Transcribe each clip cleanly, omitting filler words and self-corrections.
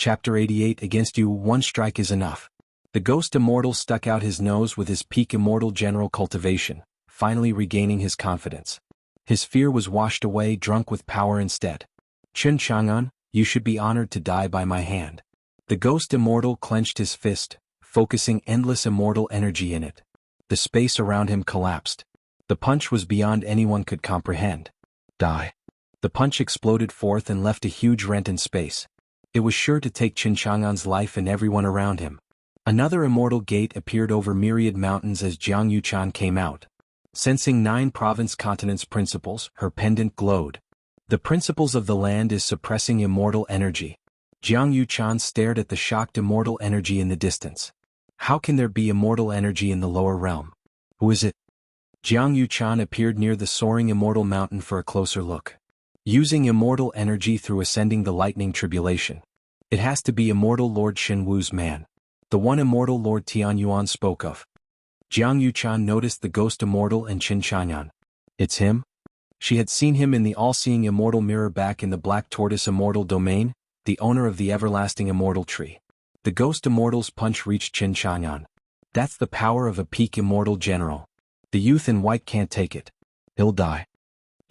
Chapter 88 Against you, one strike is enough. The ghost immortal stuck out his nose with his peak immortal general cultivation, finally regaining his confidence. His fear was washed away, drunk with power instead. Qin Chang'an, you should be honored to die by my hand. The ghost immortal clenched his fist, focusing endless immortal energy in it. The space around him collapsed. The punch was beyond anyone could comprehend. Die. The punch exploded forth and left a huge rent in space. It was sure to take Qin Chang'an's life and everyone around him. Another immortal gate appeared over myriad mountains as Jiang Yuchan came out. Sensing 9 province continents principles, her pendant glowed. The principles of the land is suppressing immortal energy. Jiang Yuchan stared at the shocked immortal energy in the distance. How can there be immortal energy in the lower realm? Who is it? Jiang Yuchan appeared near the soaring immortal mountain for a closer look. Using immortal energy through ascending the lightning tribulation. It has to be immortal Lord Shen Wu's man. The one immortal Lord Tian Yuan spoke of. Jiang Yuchan noticed the ghost immortal and Qin Chang'an. It's him? She had seen him in the all-seeing immortal mirror back in the Black Tortoise immortal domain, the owner of the everlasting immortal tree. The ghost immortal's punch reached Qin Chang'an. That's the power of a peak immortal general. The youth in white can't take it. He'll die.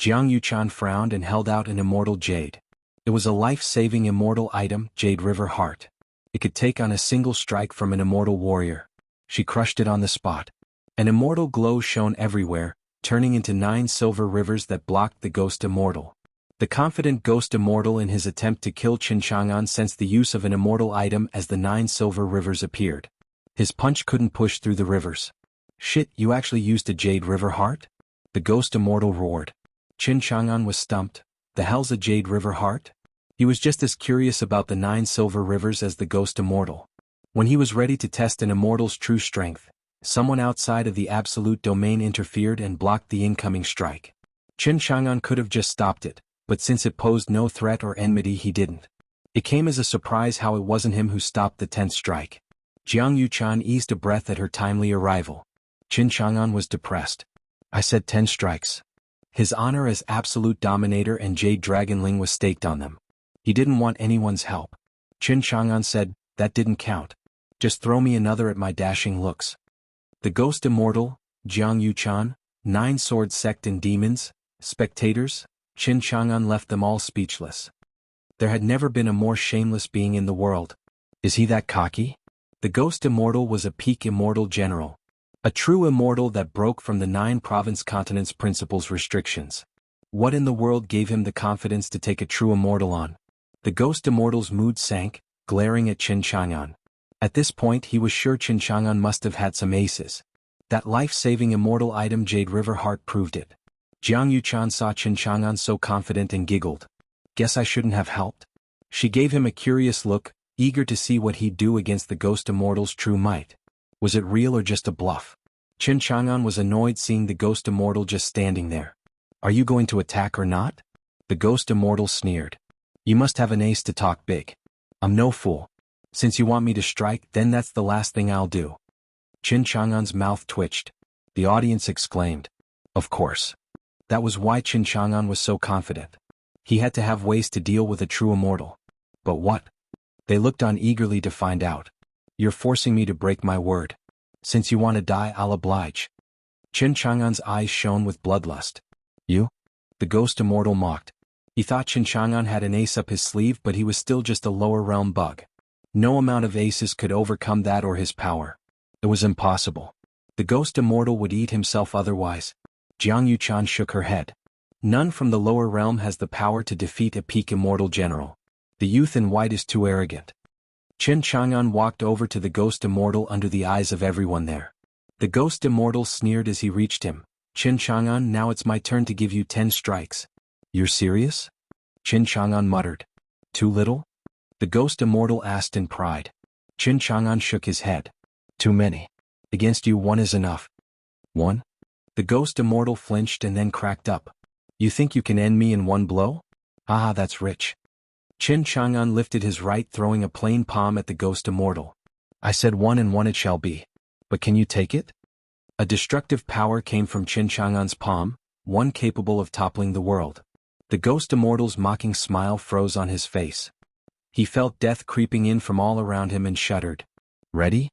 Jiang Yuchan frowned and held out an immortal jade. It was a life-saving immortal item, Jade River Heart. It could take on a single strike from an immortal warrior. She crushed it on the spot. An immortal glow shone everywhere, turning into 9 silver rivers that blocked the ghost immortal. The confident ghost immortal in his attempt to kill Qin Chang'an sensed the use of an immortal item as the 9 silver rivers appeared. His punch couldn't push through the rivers. Shit, you actually used a Jade River Heart? The ghost immortal roared. Qin Chang'an was stumped. The hell's a Jade River Heart? He was just as curious about the 9 silver rivers as the ghost immortal. When he was ready to test an immortal's true strength, someone outside of the absolute domain interfered and blocked the incoming strike. Qin Chang'an could have just stopped it, but since it posed no threat or enmity he didn't. It came as a surprise how it wasn't him who stopped the 10th strike. Jiang Yuchan eased a breath at her timely arrival. Qin Chang'an was depressed. I said 10 strikes. His honor as absolute dominator and Jade Dragonling was staked on them. He didn't want anyone's help. Qin Chang'an said, that didn't count. Just throw me another at my dashing looks. The ghost immortal, Jiang Yuchan, 9 sword sect and demons, spectators, Qin Chang'an left them all speechless. There had never been a more shameless being in the world. Is he that cocky? The ghost immortal was a peak immortal general. A true immortal that broke from the 9 province continents principles restrictions. What in the world gave him the confidence to take a true immortal on? The ghost immortal's mood sank, glaring at Qin Chang'an. At this point he was sure Qin Chang'an must have had some aces. That life-saving immortal item Jade River Heart proved it. Jiang Yuchan saw Qin Chang'an so confident and giggled. Guess I shouldn't have helped? She gave him a curious look, eager to see what he'd do against the ghost immortal's true might. Was it real or just a bluff? Qin Chang'an was annoyed seeing the ghost immortal just standing there. Are you going to attack or not? The ghost immortal sneered. You must have an ace to talk big. I'm no fool. Since you want me to strike, then that's the last thing I'll do. Qin Chang'an's mouth twitched. The audience exclaimed. Of course. That was why Qin Chang'an was so confident. He had to have ways to deal with a true immortal. But what? They looked on eagerly to find out. You're forcing me to break my word. Since you want to die, I'll oblige. Qin Chang'an's eyes shone with bloodlust. You? The ghost immortal mocked. He thought Qin Chang'an had an ace up his sleeve, but he was still just a lower realm bug. No amount of aces could overcome that or his power. It was impossible. The ghost immortal would eat himself otherwise. Jiang Yuchan shook her head. None from the lower realm has the power to defeat a peak immortal general. The youth in white is too arrogant. Qin Chang'an walked over to the ghost immortal under the eyes of everyone there. The ghost immortal sneered as he reached him. Qin Chang'an, now it's my turn to give you 10 strikes. You're serious? Qin Chang'an muttered. Too little? The ghost immortal asked in pride. Qin Chang'an shook his head. Too many. Against you 1 is enough. 1? The ghost immortal flinched and then cracked up. You think you can end me in 1 blow? Ah, that's rich. Qin Chang'an lifted his right, throwing a plain palm at the ghost immortal. I said 1 and 1 it shall be. But can you take it? A destructive power came from Qin Chang'an's palm, one capable of toppling the world. The ghost immortal's mocking smile froze on his face. He felt death creeping in from all around him and shuddered. Ready?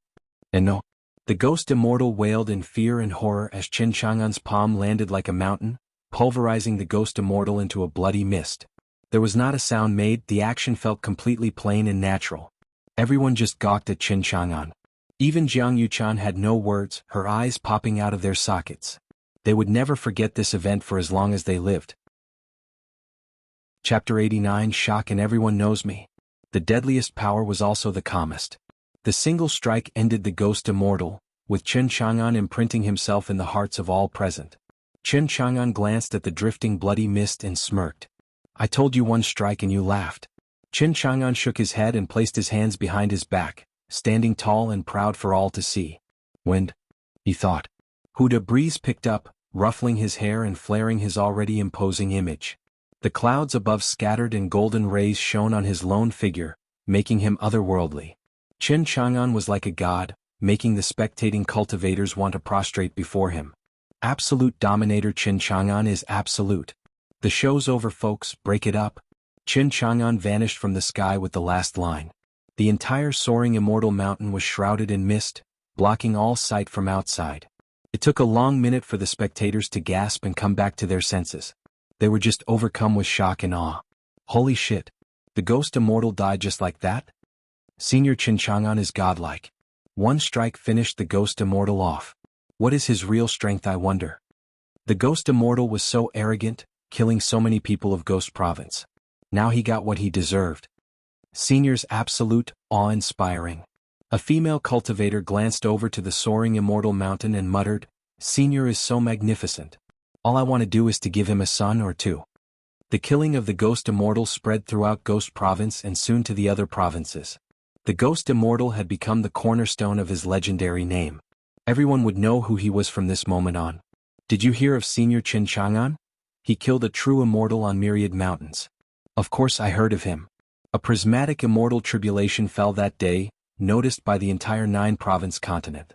And no. The ghost immortal wailed in fear and horror as Qin Chang'an's palm landed like a mountain, pulverizing the ghost immortal into a bloody mist. There was not a sound made, the action felt completely plain and natural. Everyone just gawked at Qin Chang'an. Even Jiang Yuchan had no words, her eyes popping out of their sockets. They would never forget this event for as long as they lived. Chapter 89 Shock and Everyone Knows Me. The deadliest power was also the calmest. The single strike ended the ghost immortal, with Qin Chang'an imprinting himself in the hearts of all present. Qin Chang'an glanced at the drifting bloody mist and smirked. I told you one strike and you laughed. Qin Chang'an shook his head and placed his hands behind his back, standing tall and proud for all to see. Wind, he thought. Huda breeze picked up, ruffling his hair and flaring his already imposing image. The clouds above scattered and golden rays shone on his lone figure, making him otherworldly. Qin Chang'an was like a god, making the spectating cultivators want to prostrate before him. Absolute dominator Qin Chang'an is absolute. The show's over, folks, break it up. Qin Chang'an vanished from the sky with the last line. The entire soaring immortal mountain was shrouded in mist, blocking all sight from outside. It took a long minute for the spectators to gasp and come back to their senses. They were just overcome with shock and awe. Holy shit! The ghost immortal died just like that? Senior Qin Chang'an is godlike. One strike finished the ghost immortal off. What is his real strength, I wonder? The ghost immortal was so arrogant, killing so many people of Ghost Province. Now he got what he deserved. Senior's absolute, awe-inspiring. A female cultivator glanced over to the soaring immortal mountain and muttered, Senior is so magnificent. All I want to do is to give him a son or two. The killing of the ghost immortal spread throughout Ghost Province and soon to the other provinces. The ghost immortal had become the cornerstone of his legendary name. Everyone would know who he was from this moment on. Did you hear of Senior Qin Chang'an? He killed a true immortal on Myriad Mountains. Of course I heard of him. A prismatic immortal tribulation fell that day, noticed by the entire 9-province continent.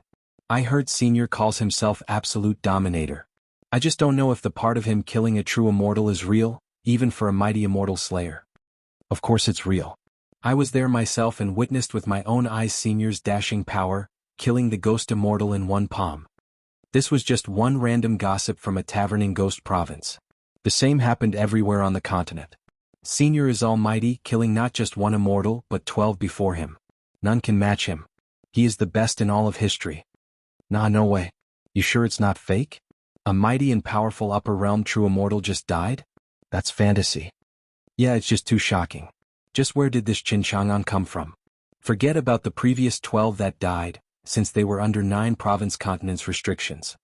I heard Senior calls himself absolute dominator. I just don't know if the part of him killing a true immortal is real, even for a mighty immortal slayer. Of course it's real. I was there myself and witnessed with my own eyes Senior's dashing power, killing the ghost immortal in one palm. This was just one random gossip from a tavern in Ghost Province. The same happened everywhere on the continent. Senior is almighty, killing not just one immortal but 12 before him. None can match him. He is the best in all of history. Nah, no way. You sure it's not fake? A mighty and powerful upper realm true immortal just died? That's fantasy. Yeah, it's just too shocking. Just where did this Qin Chang'an come from? Forget about the previous 12 that died, since they were under 9-province continents restrictions.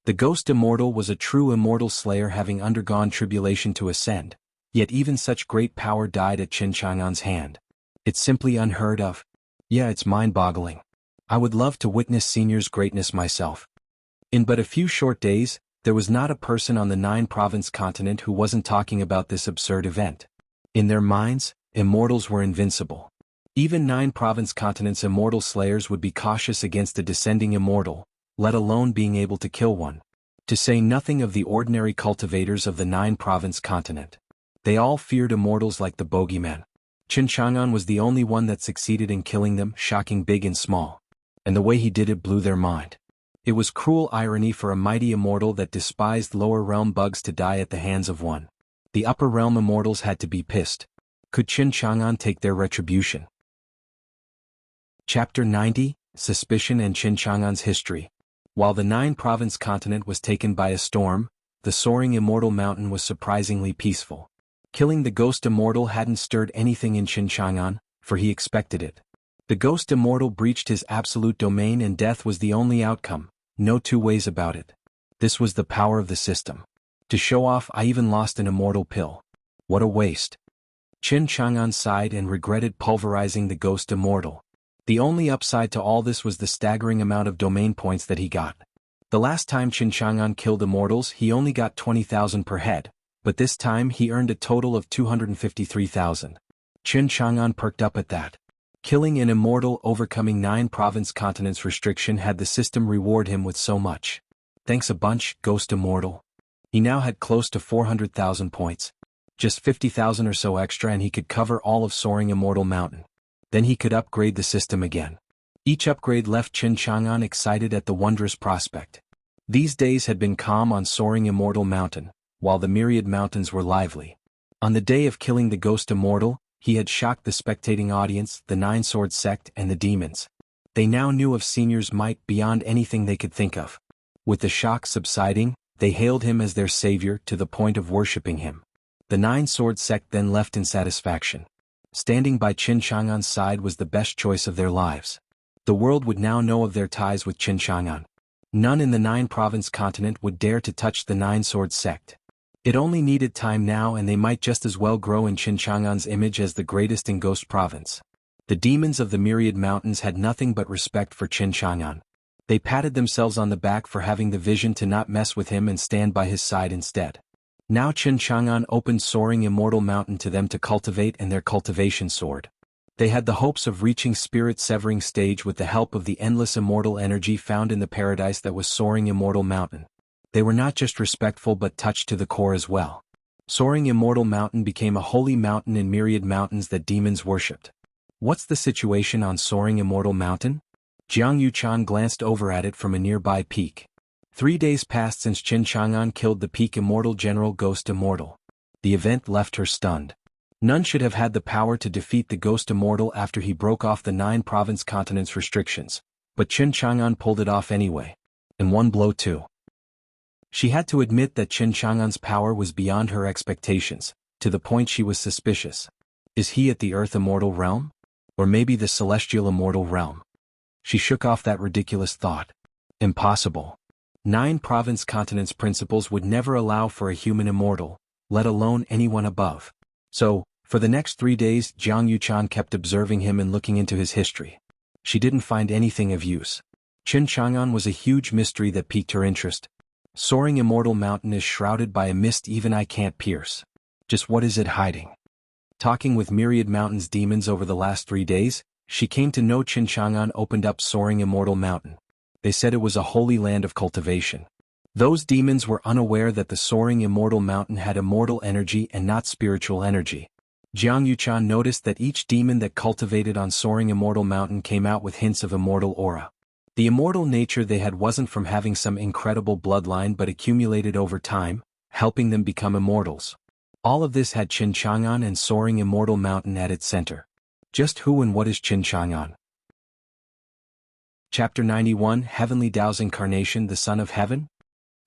The ghost immortal was a true immortal slayer having undergone tribulation to ascend, yet even such great power died at Qin Chang'an's hand. It's simply unheard of. Yeah, it's mind-boggling. I would love to witness Senior's greatness myself. In but a few short days, there was not a person on the 9-province continent who wasn't talking about this absurd event. In their minds, immortals were invincible. Even 9-province continents' immortal slayers would be cautious against a descending immortal, let alone being able to kill one. To say nothing of the ordinary cultivators of the 9-province continent. They all feared immortals like the bogeyman. Qin Chang'an was the only one that succeeded in killing them, shocking big and small. And the way he did it blew their mind. It was cruel irony for a mighty immortal that despised lower realm bugs to die at the hands of one. The upper realm immortals had to be pissed. Could Qin Chang'an take their retribution? Chapter 90, Suspicion and Qin Chang'an's History. While the 9-province continent was taken by a storm, the soaring immortal mountain was surprisingly peaceful. Killing the ghost immortal hadn't stirred anything in Qin Chang'an, for he expected it. The ghost immortal breached his absolute domain and death was the only outcome, no two ways about it. This was the power of the system. To show off, I even lost an immortal pill. What a waste. Qin Chang'an sighed and regretted pulverizing the ghost immortal. The only upside to all this was the staggering amount of domain points that he got. The last time Qin Chang'an killed immortals he only got 20,000 per head, but this time he earned a total of 253,000. Qin Chang'an perked up at that. Killing an immortal overcoming 9-province continents restriction had the system reward him with so much. Thanks a bunch, ghost immortal. He now had close to 400,000 points. Just 50,000 or so extra and he could cover all of Soaring Immortal Mountain. Then he could upgrade the system again. Each upgrade left Qin Chang'an excited at the wondrous prospect. These days had been calm on Soaring Immortal Mountain, while the myriad mountains were lively. On the day of killing the Ghost Immortal, he had shocked the spectating audience, the Nine-Sword Sect and the demons. They now knew of Senior's might beyond anything they could think of. With the shock subsiding, they hailed him as their savior to the point of worshipping him. The Nine-Sword Sect then left in satisfaction. Standing by Qin Chang'an's side was the best choice of their lives. The world would now know of their ties with Qin Chang'an. None in the Nine-Province continent would dare to touch the Nine-Sword Sect. It only needed time now and they might just as well grow in Qin Chang'an's image as the greatest in Ghost Province. The demons of the Myriad Mountains had nothing but respect for Qin Chang'an. They patted themselves on the back for having the vision to not mess with him and stand by his side instead. Now Qin Chang'an opened Soaring Immortal Mountain to them to cultivate and their cultivation soared. They had the hopes of reaching spirit-severing stage with the help of the endless immortal energy found in the paradise that was Soaring Immortal Mountain. They were not just respectful but touched to the core as well. Soaring Immortal Mountain became a holy mountain in myriad mountains that demons worshipped. What's the situation on Soaring Immortal Mountain? Jiang Yuchan glanced over at it from a nearby peak. 3 days passed since Qin Chang'an killed the peak immortal General Ghost Immortal. The event left her stunned. None should have had the power to defeat the Ghost Immortal after he broke off the 9-province continent's restrictions, but Qin Chang'an pulled it off anyway. In one blow too. She had to admit that Qin Chang'an's power was beyond her expectations, to the point she was suspicious. Is he at the Earth Immortal Realm? Or maybe the Celestial Immortal Realm? She shook off that ridiculous thought. Impossible. 9-province continents principles would never allow for a human immortal, let alone anyone above. So, for the next 3 days Jiang Yuchan kept observing him and looking into his history. She didn't find anything of use. Qin Chang'an was a huge mystery that piqued her interest. Soaring Immortal Mountain is shrouded by a mist even I can't pierce. Just what is it hiding? Talking with myriad mountains demons over the last 3 days, she came to know Qin Chang'an opened up Soaring Immortal Mountain. They said it was a holy land of cultivation. Those demons were unaware that the Soaring Immortal Mountain had immortal energy and not spiritual energy. Jiang Yuchan noticed that each demon that cultivated on Soaring Immortal Mountain came out with hints of immortal aura. The immortal nature they had wasn't from having some incredible bloodline but accumulated over time, helping them become immortals. All of this had Qin Chang'an and Soaring Immortal Mountain at its center. Just who and what is Qin Chang'an? Chapter 91 Heavenly Tao's Incarnation, the Son of Heaven?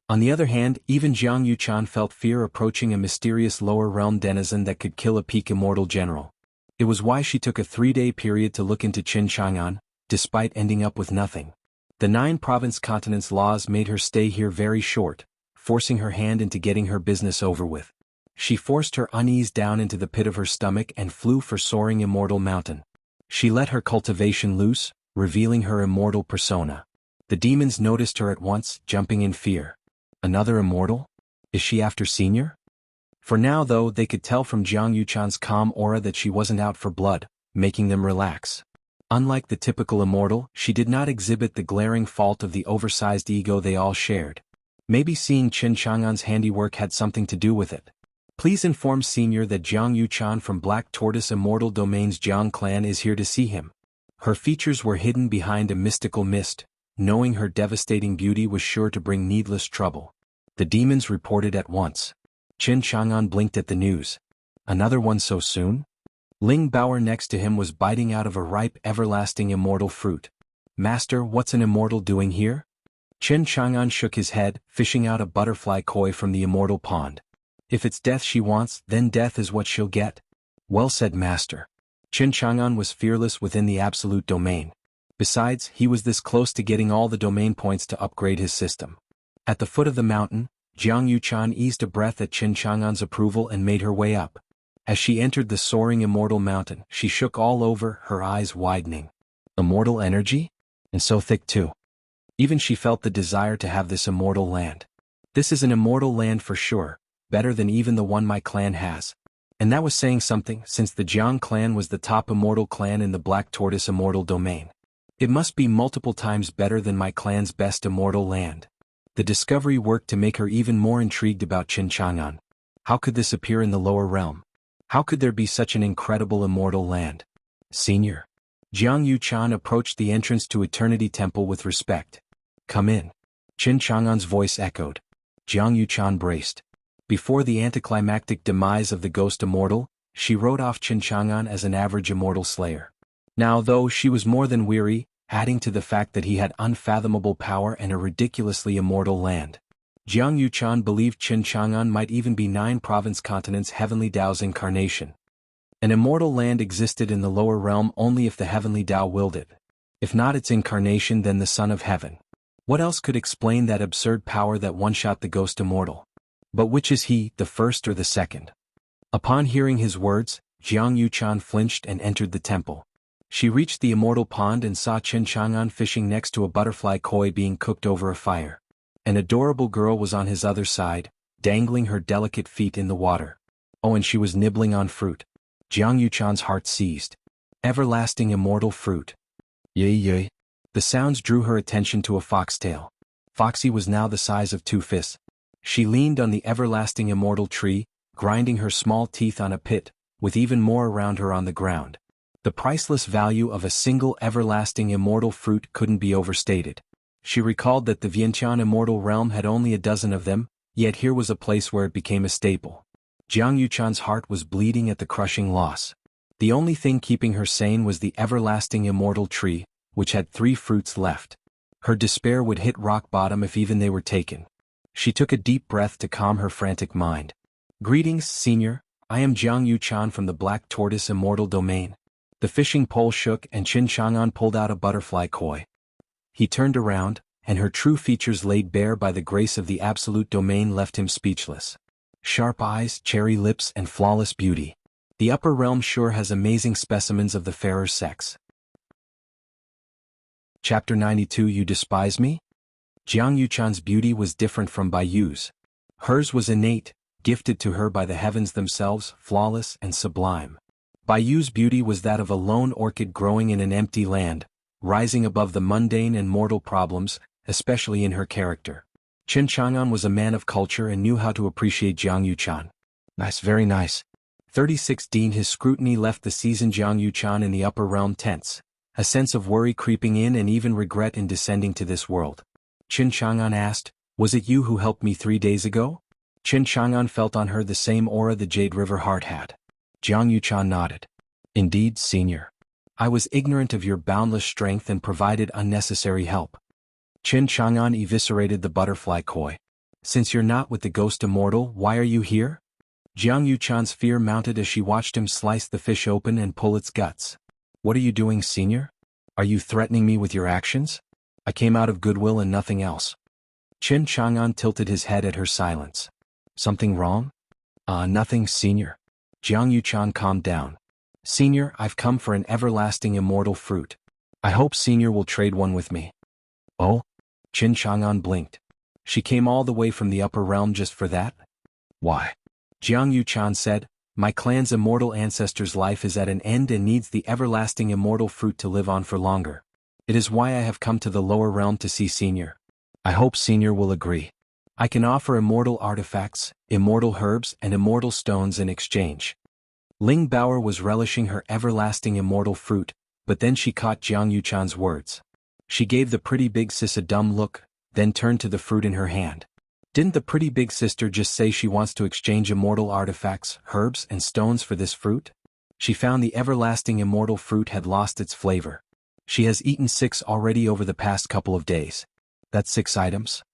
On the other hand, even Jiang Yuchan felt fear approaching a mysterious lower realm denizen that could kill a peak immortal general. It was why she took a 3-day period to look into Qin Chang'an, despite ending up with nothing. The 9-province continent's laws made her stay here very short, forcing her hand into getting her business over with. She forced her unease down into the pit of her stomach and flew for Soaring Immortal Mountain. She let her cultivation loose, revealing her immortal persona. The demons noticed her at once, jumping in fear. Another immortal? Is she after Senior? For now though, they could tell from Jiang Yuchan's calm aura that she wasn't out for blood, making them relax. Unlike the typical immortal, she did not exhibit the glaring fault of the oversized ego they all shared. Maybe seeing Qin Chang'an's handiwork had something to do with it. Please inform Senior that Jiang Yuchan from Black Tortoise Immortal Domain's Jiang clan is here to see him. Her features were hidden behind a mystical mist, knowing her devastating beauty was sure to bring needless trouble. The demons reported at once. Qin Chang'an blinked at the news. Another one so soon? Ling Baoer next to him was biting out of a ripe everlasting immortal fruit. Master, what's an immortal doing here? Qin Chang'an shook his head, fishing out a butterfly koi from the immortal pond. If it's death she wants, then death is what she'll get. Well said, Master. Qin Chang'an was fearless within the absolute domain. Besides, he was this close to getting all the domain points to upgrade his system. At the foot of the mountain, Jiang Yuchan eased a breath at Qin Chang'an's approval and made her way up. As she entered the Soaring Immortal Mountain, she shook all over, her eyes widening. Immortal energy? And so thick too. Even she felt the desire to have this immortal land. This is an immortal land for sure, better than even the one my clan has. And that was saying something, since the Jiang clan was the top immortal clan in the Black Tortoise Immortal Domain. It must be multiple times better than my clan's best immortal land. The discovery worked to make her even more intrigued about Qin Chang'an. How could this appear in the lower realm? How could there be such an incredible immortal land? Senior. Jiang Yuchan approached the entrance to Eternity Temple with respect. Come in. Qin Chang'an's voice echoed. Jiang Yuchan braced. Before the anticlimactic demise of the ghost immortal, she wrote off Qin Chang'an as an average immortal slayer. Now though she was more than weary, adding to the fact that he had unfathomable power and a ridiculously immortal land. Jiang Yuchan believed Qin Chang'an might even be 9 province continents heavenly Tao's incarnation. An immortal land existed in the lower realm only if the heavenly Tao willed it. If not its incarnation, then the Son of Heaven. What else could explain that absurd power that one-shot the ghost immortal? But which is he, the first or the second? Upon hearing his words, Jiang Yuchan flinched and entered the temple. She reached the immortal pond and saw Qin Chang'an fishing next to a butterfly koi being cooked over a fire. An adorable girl was on his other side, dangling her delicate feet in the water. Oh, and she was nibbling on fruit. Jiang Yuchan's heart seized. Everlasting immortal fruit. Yay yay. The sounds drew her attention to a foxtail. Foxy was now the size of 2 fists. She leaned on the everlasting immortal tree, grinding her small teeth on a pit, with even more around her on the ground. The priceless value of a single everlasting immortal fruit couldn't be overstated. She recalled that the Vientiane immortal realm had only a dozen of them, yet here was a place where it became a staple. Jiang Yuchan's heart was bleeding at the crushing loss. The only thing keeping her sane was the everlasting immortal tree, which had 3 fruits left. Her despair would hit rock bottom if even they were taken. She took a deep breath to calm her frantic mind. Greetings, Senior. I am Jiang Yuchan from the Black Tortoise Immortal Domain. The fishing pole shook and Qin Chang'an pulled out a butterfly koi. He turned around, and her true features laid bare by the grace of the absolute domain left him speechless. Sharp eyes, cherry lips, and flawless beauty. The upper realm sure has amazing specimens of the fairer sex. Chapter 92. You despise me? Jiang Yuchan's beauty was different from Baiyu's. Hers was innate, gifted to her by the heavens themselves, flawless and sublime. Baiyu's beauty was that of a lone orchid growing in an empty land, rising above the mundane and mortal problems, especially in her character. Qin Chang'an was a man of culture and knew how to appreciate Jiang Yuchan. Nice, very nice. 36 Dean. His scrutiny left the seasoned Jiang Yuchan in the upper realm tense, a sense of worry creeping in and even regret in descending to this world. Qin Chang'an asked, "Was it you who helped me 3 days ago?" Qin Chang'an felt on her the same aura the Jade River heart had. Jiang Yuchan nodded. Indeed, Senior. I was ignorant of your boundless strength and provided unnecessary help. Qin Chang'an eviscerated the butterfly koi. Since you're not with the ghost immortal, why are you here? Jiang Yuchan's fear mounted as she watched him slice the fish open and pull its guts. What are you doing, Senior? Are you threatening me with your actions? I came out of goodwill and nothing else. Qin Chang'an tilted his head at her silence. Something wrong? Nothing, Senior. Jiang Yuchan calmed down. Senior, I've come for an everlasting immortal fruit. I hope Senior will trade one with me. Oh? Qin Chang'an blinked. She came all the way from the upper realm just for that? Why? Jiang Yuchan said, my clan's immortal ancestor's life is at an end and needs the everlasting immortal fruit to live on for longer. It is why I have come to the lower realm to see Senior. I hope Senior will agree. I can offer immortal artifacts, immortal herbs, and immortal stones in exchange. Ling Bauer was relishing her everlasting immortal fruit, but then she caught Jiang Yuchan's words. She gave the pretty big sis a dumb look, then turned to the fruit in her hand. Didn't the pretty big sister just say she wants to exchange immortal artifacts, herbs, and stones for this fruit? She found the everlasting immortal fruit had lost its flavor. She has eaten 6 already over the past couple of days. That's 6 items?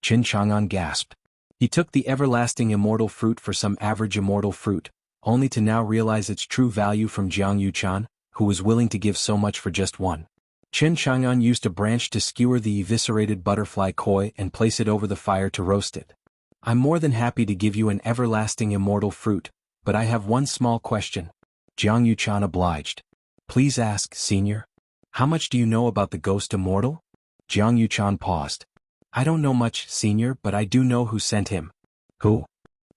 Qin Chang'an gasped. He took the everlasting immortal fruit for some average immortal fruit, only to now realize its true value from Jiang Yuchan, who was willing to give so much for just one. Qin Chang'an used a branch to skewer the eviscerated butterfly koi and place it over the fire to roast it. I'm more than happy to give you an everlasting immortal fruit, but I have one small question. Jiang Yuchan obliged. Please ask, Senior. How much do you know about the ghost immortal? Jiang Yuchan paused. I don't know much, Senior, but I do know who sent him. Who?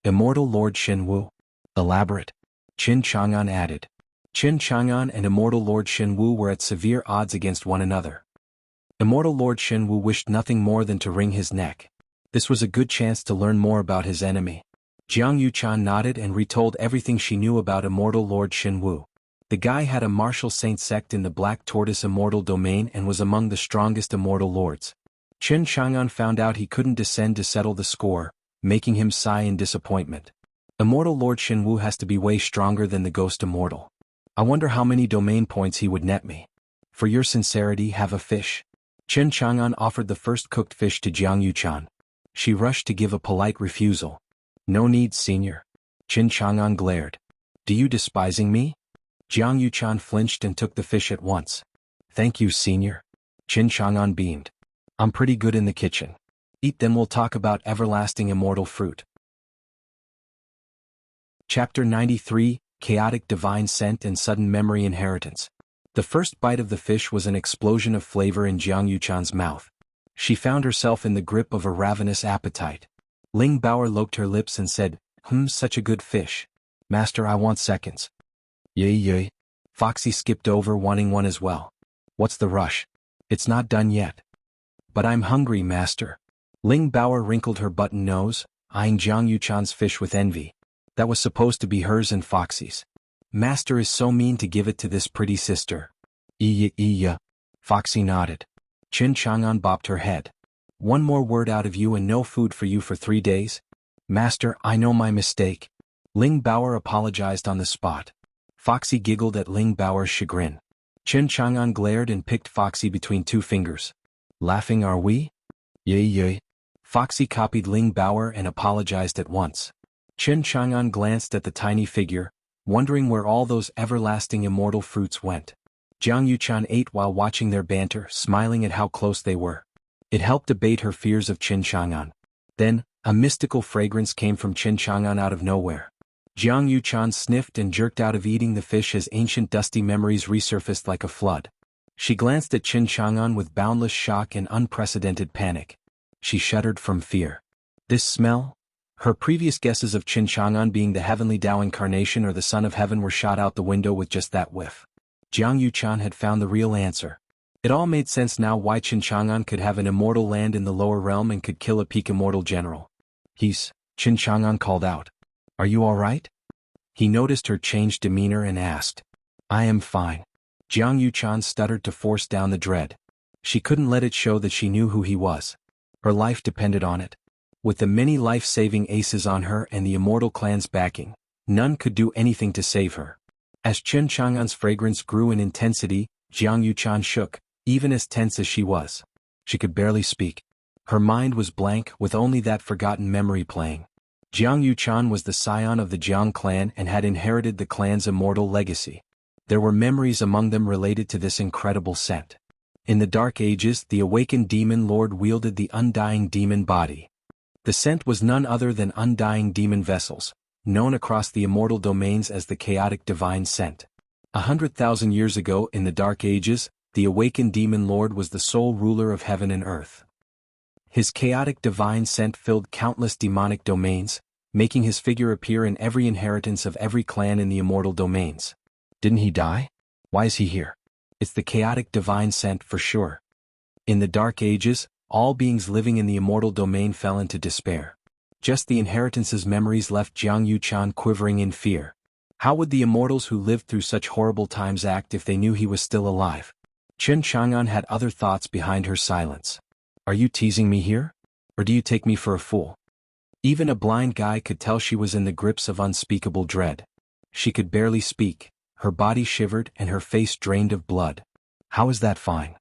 Immortal Lord Shenwu. Elaborate. Qin Chang'an added. Qin Chang'an and Immortal Lord Shenwu were at severe odds against one another. Immortal Lord Shenwu wished nothing more than to wring his neck. This was a good chance to learn more about his enemy. Jiang Yuchan nodded and retold everything she knew about immortal Lord Shenwu. The guy had a martial saint sect in the Black Tortoise Immortal Domain and was among the strongest immortal lords. Chen Chang'an found out he couldn't descend to settle the score, making him sigh in disappointment. Immortal Lord Shenwu has to be way stronger than the Ghost Immortal. I wonder how many domain points he would net me. For your sincerity, have a fish. Chen Chang'an offered the first cooked fish to Jiang Yuchan. She rushed to give a polite refusal. No need, senior. Chen Chang'an glared. Do you despising me? Jiang Yuchan flinched and took the fish at once. Thank you, senior. Chen Chang'an beamed. I'm pretty good in the kitchen. Eat, then we'll talk about everlasting immortal fruit. Chapter 93, Chaotic Divine Scent and Sudden Memory Inheritance. The first bite of the fish was an explosion of flavor in Jiang Yuchan's mouth. She found herself in the grip of a ravenous appetite. Ling Baoer licked her lips and said, such a good fish. Master, I want seconds. Yay. Foxy skipped over wanting one as well. What's the rush? It's not done yet. But I'm hungry, master. Ling Baoer wrinkled her button nose, eyeing Jiang Yuchan's fish with envy. That was supposed to be hers and Foxy's. Master is so mean to give it to this pretty sister. Iya. Foxy nodded. Chen Chang'an bopped her head. One more word out of you and no food for you for 3 days? Master, I know my mistake. Ling Baoer apologized on the spot. Foxy giggled at Ling Baoer's chagrin. Chen Chang'an glared and picked Foxy between 2 fingers. Laughing, are we? Yay. Foxy copied Ling Baoer and apologized at once. Chen Chang'an glanced at the tiny figure, wondering where all those everlasting immortal fruits went. Jiang Yuchan ate while watching their banter, smiling at how close they were. It helped abate her fears of Chen Chang'an. Then, a mystical fragrance came from Chen Chang'an out of nowhere. Jiang Yuchan sniffed and jerked out of eating the fish as ancient dusty memories resurfaced like a flood. She glanced at Chen Chang'an with boundless shock and unprecedented panic. She shuddered from fear. This smell? Her previous guesses of Chen Chang'an being the heavenly Tao incarnation or the son of heaven were shot out the window with just that whiff. Jiang Yuchan had found the real answer. It all made sense now why Chen Chang'an could have an immortal land in the lower realm and could kill a peak immortal general. Chen Chang'an called out. Are you all right? He noticed her changed demeanor and asked. I am fine. Jiang Yuchan stuttered to force down the dread. She couldn't let it show that she knew who he was. Her life depended on it. With the many life-saving aces on her and the immortal clan's backing, none could do anything to save her. As Chen Chang'an's fragrance grew in intensity, Jiang Yuchan shook, even as tense as she was. She could barely speak. Her mind was blank with only that forgotten memory playing. Jiang Yuchan was the scion of the Jiang clan and had inherited the clan's immortal legacy. There were memories among them related to this incredible scent. In the Dark Ages, the awakened demon lord wielded the undying demon body. The scent was none other than undying demon vessels, known across the immortal domains as the chaotic divine scent. 100,000 years ago in the Dark Ages, the awakened demon lord was the sole ruler of heaven and earth. His chaotic divine scent filled countless demonic domains, making his figure appear in every inheritance of every clan in the immortal domains. Didn't he die? Why is he here? It's the chaotic divine scent for sure. In the Dark Ages, all beings living in the immortal domain fell into despair. Just the inheritance's memories left Jiang Yuchan quivering in fear. How would the immortals who lived through such horrible times act if they knew he was still alive? Chen Chang'an had other thoughts behind her silence. Are you teasing me here? Or do you take me for a fool? Even a blind guy could tell she was in the grips of unspeakable dread. She could barely speak, her body shivered and her face drained of blood. How is that fine?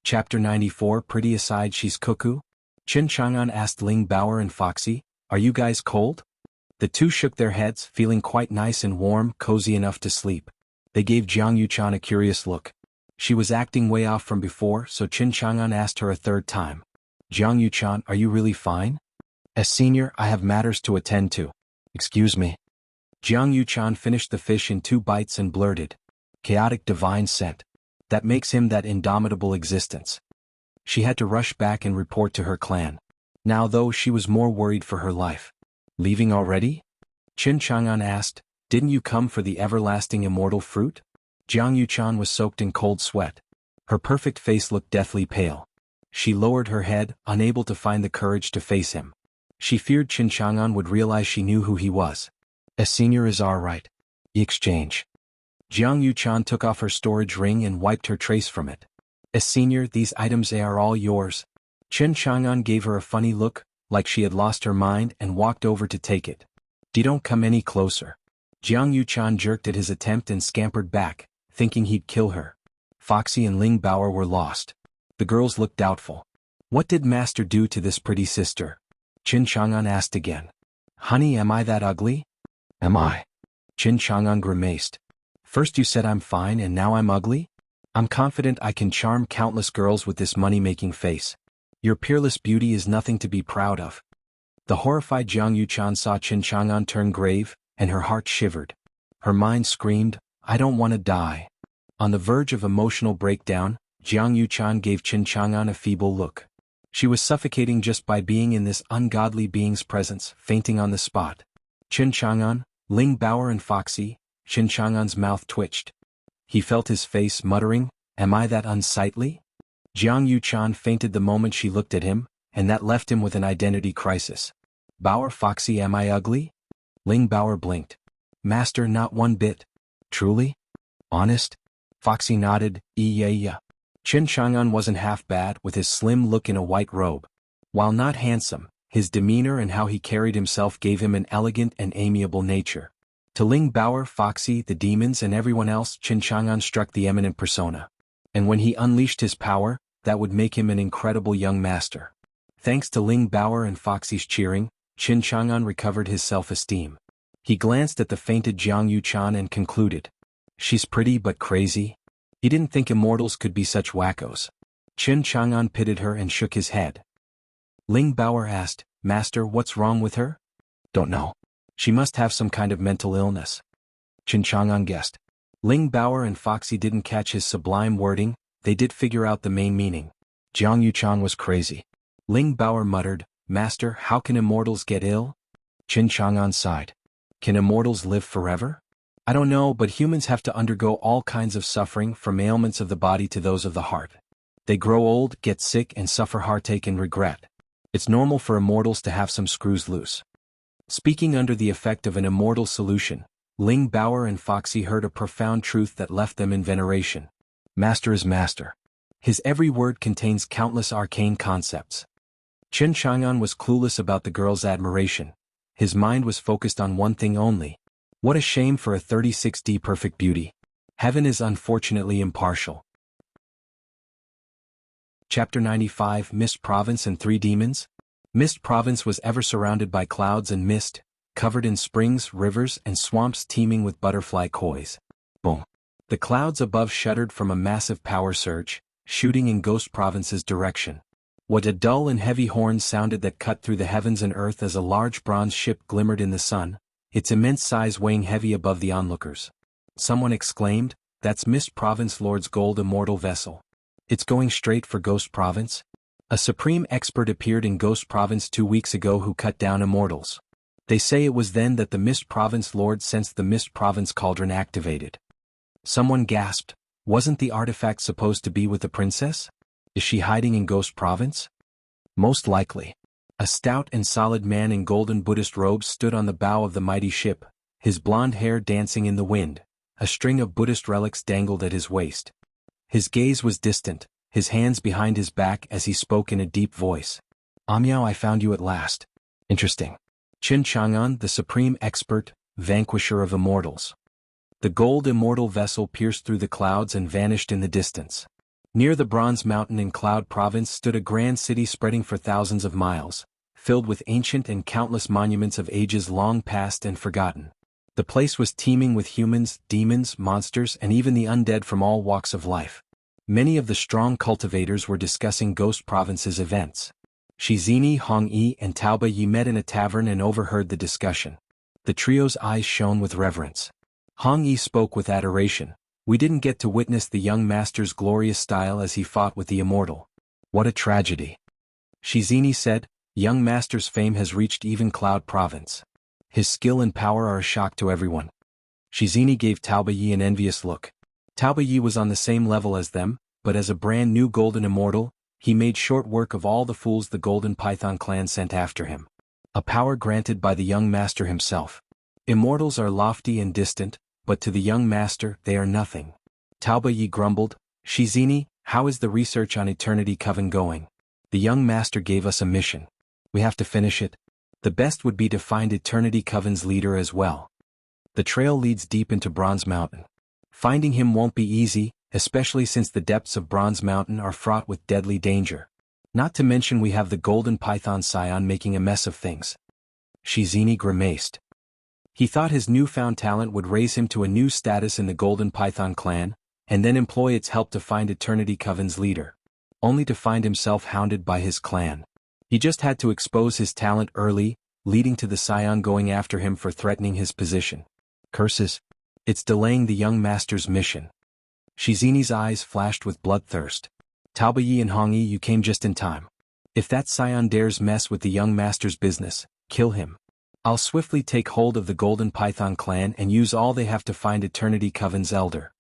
Chapter 94 Pretty aside she's cuckoo? Chen Chang'an asked Ling Baoer and Foxy, are you guys cold? The two shook their heads, feeling quite nice and warm, cozy enough to sleep. They gave Jiang Yuchan a curious look. She was acting way off from before, so Chen Chang'an asked her a third time. Jiang Yuchan, are you really fine? As senior, I have matters to attend to. Excuse me. Jiang Yuchan finished the fish in 2 bites and blurted. Chaotic divine scent. That makes him that indomitable existence. She had to rush back and report to her clan. Now though she was more worried for her life. Leaving already? Chen Chang'an asked, didn't you come for the everlasting immortal fruit? Jiang Yuchan was soaked in cold sweat. Her perfect face looked deathly pale. She lowered her head, unable to find the courage to face him. She feared Qin Chang'an would realize she knew who he was. "A senior is all right. Exchange." Jiang Yuchan took off her storage ring and wiped her trace from it. "A senior, these items are all yours." Qin Chang'an gave her a funny look, like she had lost her mind, and walked over to take it. Don't come any closer." Jiang Yuchan jerked at his attempt and scampered back, thinking he'd kill her. Foxy and Ling Bauer were lost. The girls looked doubtful. "What did Master do to this pretty sister?" Qin Chang'an asked again. "Honey, am I that ugly?" "Am I?" Qin Chang'an grimaced. "First you said I'm fine and now I'm ugly? I'm confident I can charm countless girls with this money-making face. Your peerless beauty is nothing to be proud of." The horrified Jiang Yuchan saw Qin Chang'an turn grave, and her heart shivered. Her mind screamed, "I don't want to die." On the verge of emotional breakdown, Jiang Yuchan gave Qin Chang'an a feeble look. She was suffocating just by being in this ungodly being's presence, fainting on the spot. Qin Chang'an, Ling Bauer and Foxy. Qin Chang'an's mouth twitched. He felt his face, muttering, "Am I that unsightly?" Jiang Yuchan fainted the moment she looked at him, and that left him with an identity crisis. "Bauer, Foxy, am I ugly?" Ling Bauer blinked. "Master, not one bit." "Truly? Honest?" Foxy nodded, "Yeah. Qin Chang'an wasn't half bad, with his slim look in a white robe. While not handsome, his demeanor and how he carried himself gave him an elegant and amiable nature. To Ling Bauer, Foxy, the demons and everyone else, Qin Chang'an struck the eminent persona. And when he unleashed his power, that would make him an incredible young master. Thanks to Ling Bauer and Foxy's cheering, Qin Chang'an recovered his self-esteem. He glanced at the fainted Jiang Yuchan and concluded, "She's pretty but crazy." He didn't think immortals could be such wackos. Qin Chang'an pitied her and shook his head. Ling Bauer asked, "Master, what's wrong with her?" "Don't know. She must have some kind of mental illness." Qin Chang'an guessed. Ling Bauer and Foxy didn't catch his sublime wording, they did figure out the main meaning. Jiang Yuchan was crazy. Ling Bauer muttered, "Master, how can immortals get ill?" Qin Chang'an sighed. "Can immortals live forever?" "I don't know, but humans have to undergo all kinds of suffering, from ailments of the body to those of the heart. They grow old, get sick, and suffer heartache and regret. It's normal for immortals to have some screws loose." Speaking under the effect of an immortal solution, Ling Bauer and Foxy heard a profound truth that left them in veneration. Master is master. His every word contains countless arcane concepts. Qin Chang'an was clueless about the girl's admiration. His mind was focused on one thing only. What a shame for a 36D perfect beauty. Heaven is unfortunately impartial. Chapter 95, Mist Province and Three Demons. Mist Province was ever surrounded by clouds and mist, covered in springs, rivers, and swamps teeming with butterfly kois. Boom. The clouds above shuddered from a massive power surge, shooting in Ghost Province's direction. What a dull and heavy horn sounded that cut through the heavens and earth as a large bronze ship glimmered in the sun, its immense size weighing heavy above the onlookers. Someone exclaimed, "That's Mist Province Lord's gold immortal vessel. It's going straight for Ghost Province." A supreme expert appeared in Ghost Province 2 weeks ago who cut down immortals. They say it was then that the Mist Province Lord sensed the Mist Province cauldron activated. Someone gasped, "Wasn't the artifact supposed to be with the princess? Is she hiding in Ghost Province?" Most likely. A stout and solid man in golden Buddhist robes stood on the bow of the mighty ship, his blonde hair dancing in the wind. A string of Buddhist relics dangled at his waist. His gaze was distant, his hands behind his back as he spoke in a deep voice. "Amiao, I found you at last. Interesting." Qin Chang'an, the supreme expert, vanquisher of immortals. The gold immortal vessel pierced through the clouds and vanished in the distance. Near the Bronze Mountain in Cloud Province stood a grand city spreading for thousands of miles, filled with ancient and countless monuments of ages long past and forgotten. The place was teeming with humans, demons, monsters, and even the undead from all walks of life. Many of the strong cultivators were discussing Ghost Province's events. Shizini, Hong Yi, and Taoba Yi met in a tavern and overheard the discussion. The trio's eyes shone with reverence. Hong Yi spoke with adoration. "We didn't get to witness the young master's glorious style as he fought with the immortal. What a tragedy." Shizini said, "Young master's fame has reached even Cloud Province. His skill and power are a shock to everyone." Shizini gave Taoba Yi an envious look. Taoba Yi was on the same level as them, but as a brand new golden immortal, he made short work of all the fools the Golden Python clan sent after him. a power granted by the young master himself. Immortals are lofty and distant, but to the young master they are nothing. Taoba Yi grumbled, Shizini, how is the research on Eternity Coven going? The young master gave us a mission. We have to finish it. The best would be to find Eternity Coven's leader as well. The trail leads deep into Bronze Mountain. Finding him won't be easy, especially since the depths of Bronze Mountain are fraught with deadly danger. Not to mention we have the Golden Python Scion making a mess of things. Shizini grimaced. He thought his newfound talent would raise him to a new status in the Golden Python clan, and then employ its help to find Eternity Coven's leader. Only to find himself hounded by his clan. He just had to expose his talent early, leading to the Scion going after him for threatening his position. Curses. It's delaying the young master's mission. Shizini's eyes flashed with bloodthirst. Taoba Yi and Hong Yi, you came just in time. If that Scion dares mess with the young master's business, kill him. I'll swiftly take hold of the Golden Python clan and use all they have to find Eternity Coven's elder.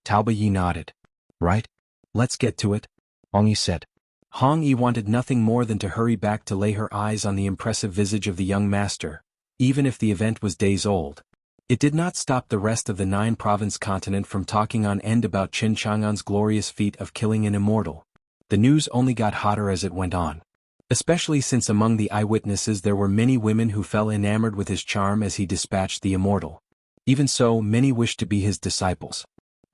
Taoba Yi nodded. Right? Let's get to it, Hong Yi said. Hong Yi wanted nothing more than to hurry back to lay her eyes on the impressive visage of the young master, even if the event was days old. It did not stop the rest of the 9-province continent from talking on end about Qin Chang'an's glorious feat of killing an immortal. The news only got hotter as it went on. Especially since among the eyewitnesses there were many women who fell enamored with his charm as he dispatched the immortal. Even so, many wished to be his disciples.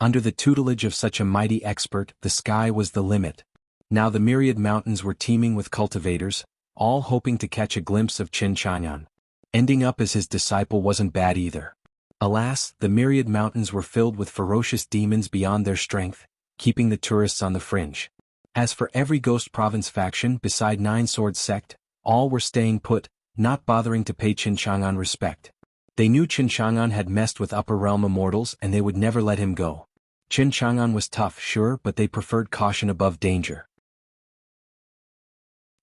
Under the tutelage of such a mighty expert, the sky was the limit. Now the myriad mountains were teeming with cultivators, all hoping to catch a glimpse of Qin Chang'an. Ending up as his disciple wasn't bad either. Alas, the myriad mountains were filled with ferocious demons beyond their strength, keeping the tourists on the fringe. As for every Ghost Province faction beside Nine Sword Sect, all were staying put, not bothering to pay Qin Chang'an respect. They knew Qin Chang'an had messed with upper realm immortals and they would never let him go. Qin Chang'an was tough, sure, but they preferred caution above danger.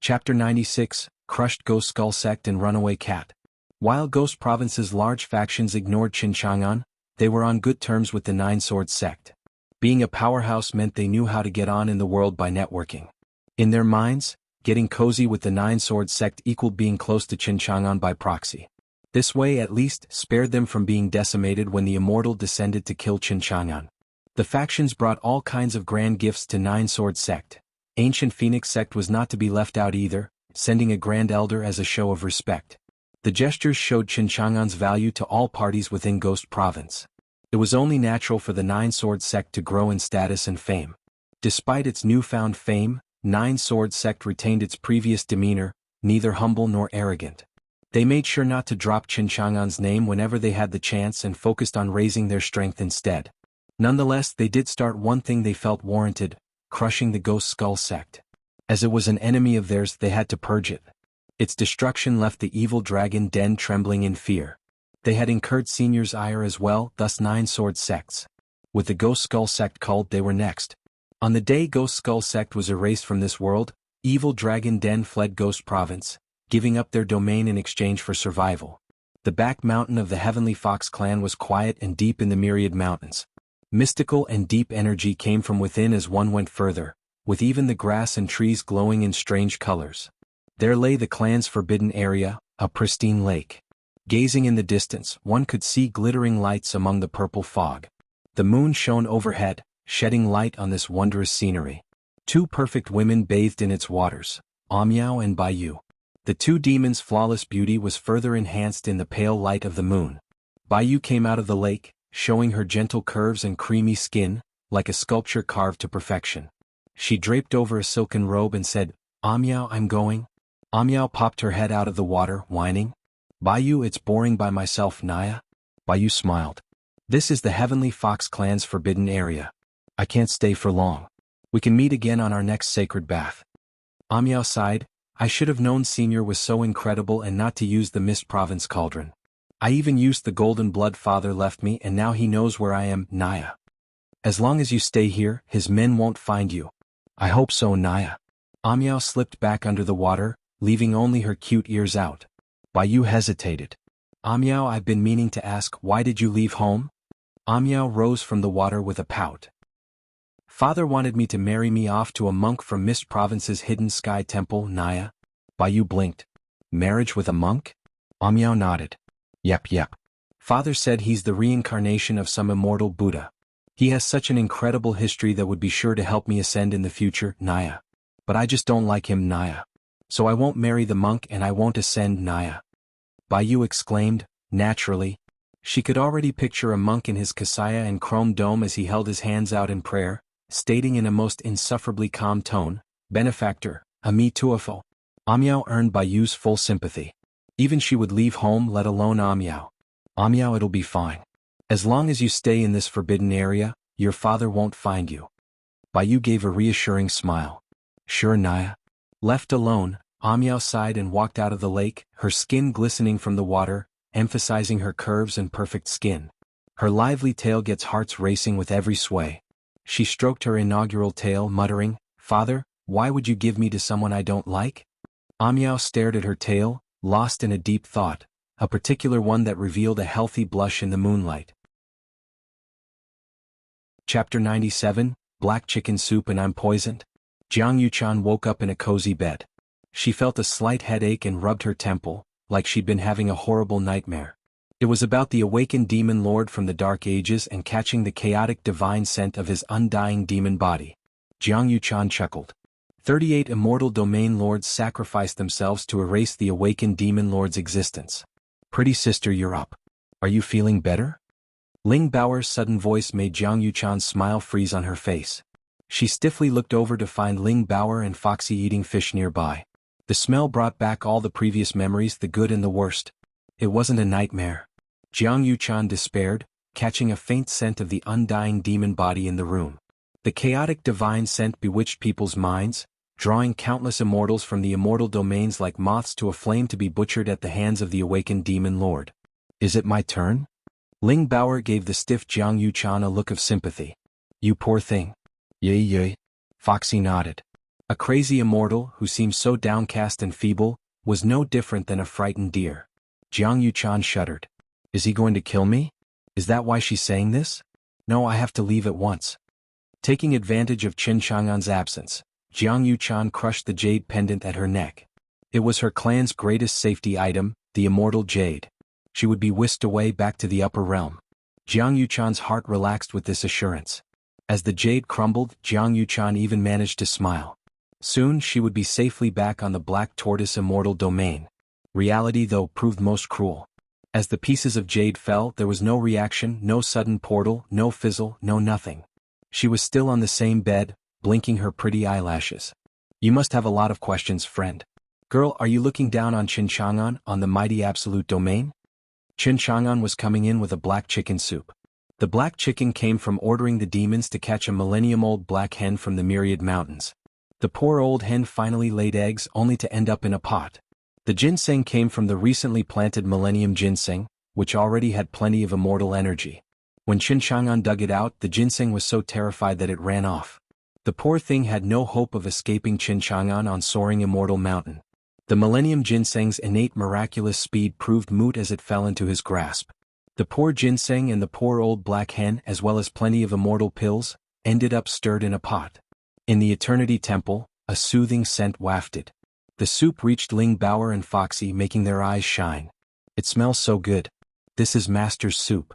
Chapter 96, Crushed Ghost Skull Sect and Runaway Cat. While Ghost Province's large factions ignored Qin Chang'an, they were on good terms with the Nine Sword Sect. Being a powerhouse meant they knew how to get on in the world by networking. In their minds, getting cozy with the Nine Sword Sect equaled being close to Qin Chang'an by proxy. This way at least spared them from being decimated when the immortal descended to kill Qin Chang'an. The factions brought all kinds of grand gifts to Nine Sword Sect. Ancient Phoenix Sect was not to be left out either, sending a Grand Elder as a show of respect. The gestures showed Qin Chang'an's value to all parties within Ghost Province. It was only natural for the Nine Sword Sect to grow in status and fame. Despite its newfound fame, Nine Sword Sect retained its previous demeanor, neither humble nor arrogant. They made sure not to drop Qin Chang'an's name whenever they had the chance and focused on raising their strength instead. Nonetheless, they did start one thing they felt warranted, crushing the Ghost Skull Sect. As it was an enemy of theirs, they had to purge it. Its destruction left the evil dragon den trembling in fear. They had incurred Senior's ire as well, thus 9 sword sects. With the Ghost Skull Sect culled, they were next. On the day Ghost Skull Sect was erased from this world, evil Dragon Den fled Ghost Province, giving up their domain in exchange for survival. The back mountain of the Heavenly Fox clan was quiet and deep in the Myriad Mountains. Mystical and deep energy came from within as one went further, with even the grass and trees glowing in strange colors. There lay the clan's forbidden area, a pristine lake. Gazing in the distance, one could see glittering lights among the purple fog. The moon shone overhead, shedding light on this wondrous scenery. 2 perfect women bathed in its waters, Miao and Baiyu. The 2 demons' flawless beauty was further enhanced in the pale light of the moon. Baiyu came out of the lake, showing her gentle curves and creamy skin, like a sculpture carved to perfection. She draped over a silken robe and said, "Miao, I'm going." Miao popped her head out of the water, whining, "Baiyu, it's boring by myself, Naya." Baiyu smiled. "This is the Heavenly Fox clan's forbidden area. I can't stay for long. We can meet again on our next sacred bath." Miao sighed, "I should have known Senior was so incredible and not to use the Mist Province cauldron. I even used the golden blood father left me and now he knows where I am, Naya. As long as you stay here, his men won't find you." "I hope so, Naya." Miao slipped back under the water, leaving only her cute ears out. Baiyu hesitated. "Miao, I've been meaning to ask, why did you leave home?" Miao rose from the water with a pout. "Father wanted me to marry me off to a monk from Mist Province's hidden sky temple, Naya." Baiyu blinked. Marriage with a monk? Miao nodded. Yep. Father said he's the reincarnation of some immortal Buddha. He has such an incredible history that would be sure to help me ascend in the future, Naya. But I just don't like him, Naya. So I won't marry the monk and I won't ascend, Naya. Baiyu exclaimed, naturally. She could already picture a monk in his kasaya and chrome dome as he held his hands out in prayer, stating in a most insufferably calm tone, Benefactor, Ami Tuafo. Amiao earned Baiyu's full sympathy. Even she would leave home, let alone Amiao. Amiao, it'll be fine. As long as you stay in this forbidden area, your father won't find you. Baiyu gave a reassuring smile. Sure, Naya. Left alone, Amiao sighed and walked out of the lake, her skin glistening from the water, emphasizing her curves and perfect skin. Her lively tail gets hearts racing with every sway. She stroked her inaugural tail, muttering, Father, why would you give me to someone I don't like? Amiao stared at her tail, lost in a deep thought, a particular one that revealed a healthy blush in the moonlight. Chapter 97, Black Chicken Soup and I'm Poisoned. Jiang Yuchan woke up in a cozy bed. She felt a slight headache and rubbed her temple, like she'd been having a horrible nightmare. It was about the awakened demon lord from the Dark Ages and catching the chaotic divine scent of his undying demon body. Jiang Yuchan chuckled. 38 immortal domain lords sacrificed themselves to erase the awakened demon lord's existence. Pretty sister, you're up. Are you feeling better? Ling Bao's sudden voice made Jiang Yuchan's smile freeze on her face. She stiffly looked over to find Ling Bao and Foxy eating fish nearby. The smell brought back all the previous memories, the good and the worst. It wasn't a nightmare. Jiang Yuchan despaired, catching a faint scent of the undying demon body in the room. The chaotic divine scent bewitched people's minds, drawing countless immortals from the immortal domains like moths to a flame to be butchered at the hands of the awakened demon lord. Is it my turn? Ling Bao gave the stiff Jiang Yuchan a look of sympathy. You poor thing. Yay. Foxy nodded. A crazy immortal, who seemed so downcast and feeble, was no different than a frightened deer. Jiang Yuchan shuddered. Is he going to kill me? Is that why she's saying this? No, I have to leave at once. Taking advantage of Qin Chang'an's absence, Jiang Yuchan crushed the jade pendant at her neck. It was her clan's greatest safety item, the immortal jade. She would be whisked away back to the upper realm. Jiang Yuchan's heart relaxed with this assurance. As the jade crumbled, Jiang Yuchan even managed to smile. Soon she would be safely back on the Black Tortoise immortal domain. Reality, though, proved most cruel. As the pieces of jade fell, there was no reaction, no sudden portal, no fizzle, no nothing. She was still on the same bed, blinking her pretty eyelashes. You must have a lot of questions, friend. Girl, are you looking down on Qin Chang'an, on the mighty absolute domain? Qin Chang'an was coming in with a black chicken soup. The black chicken came from ordering the demons to catch a millennium-old black hen from the myriad mountains. The poor old hen finally laid eggs only to end up in a pot. The ginseng came from the recently planted millennium ginseng, which already had plenty of immortal energy. When Qin Chang'an dug it out, the ginseng was so terrified that it ran off. The poor thing had no hope of escaping Qin Chang'an on soaring immortal mountain. The millennium ginseng's innate miraculous speed proved moot as it fell into his grasp. The poor ginseng and the poor old black hen, as well as plenty of immortal pills, ended up stirred in a pot. In the Eternity Temple, a soothing scent wafted. The soup reached Ling Bao and Foxy, making their eyes shine. It smells so good. This is Master's soup.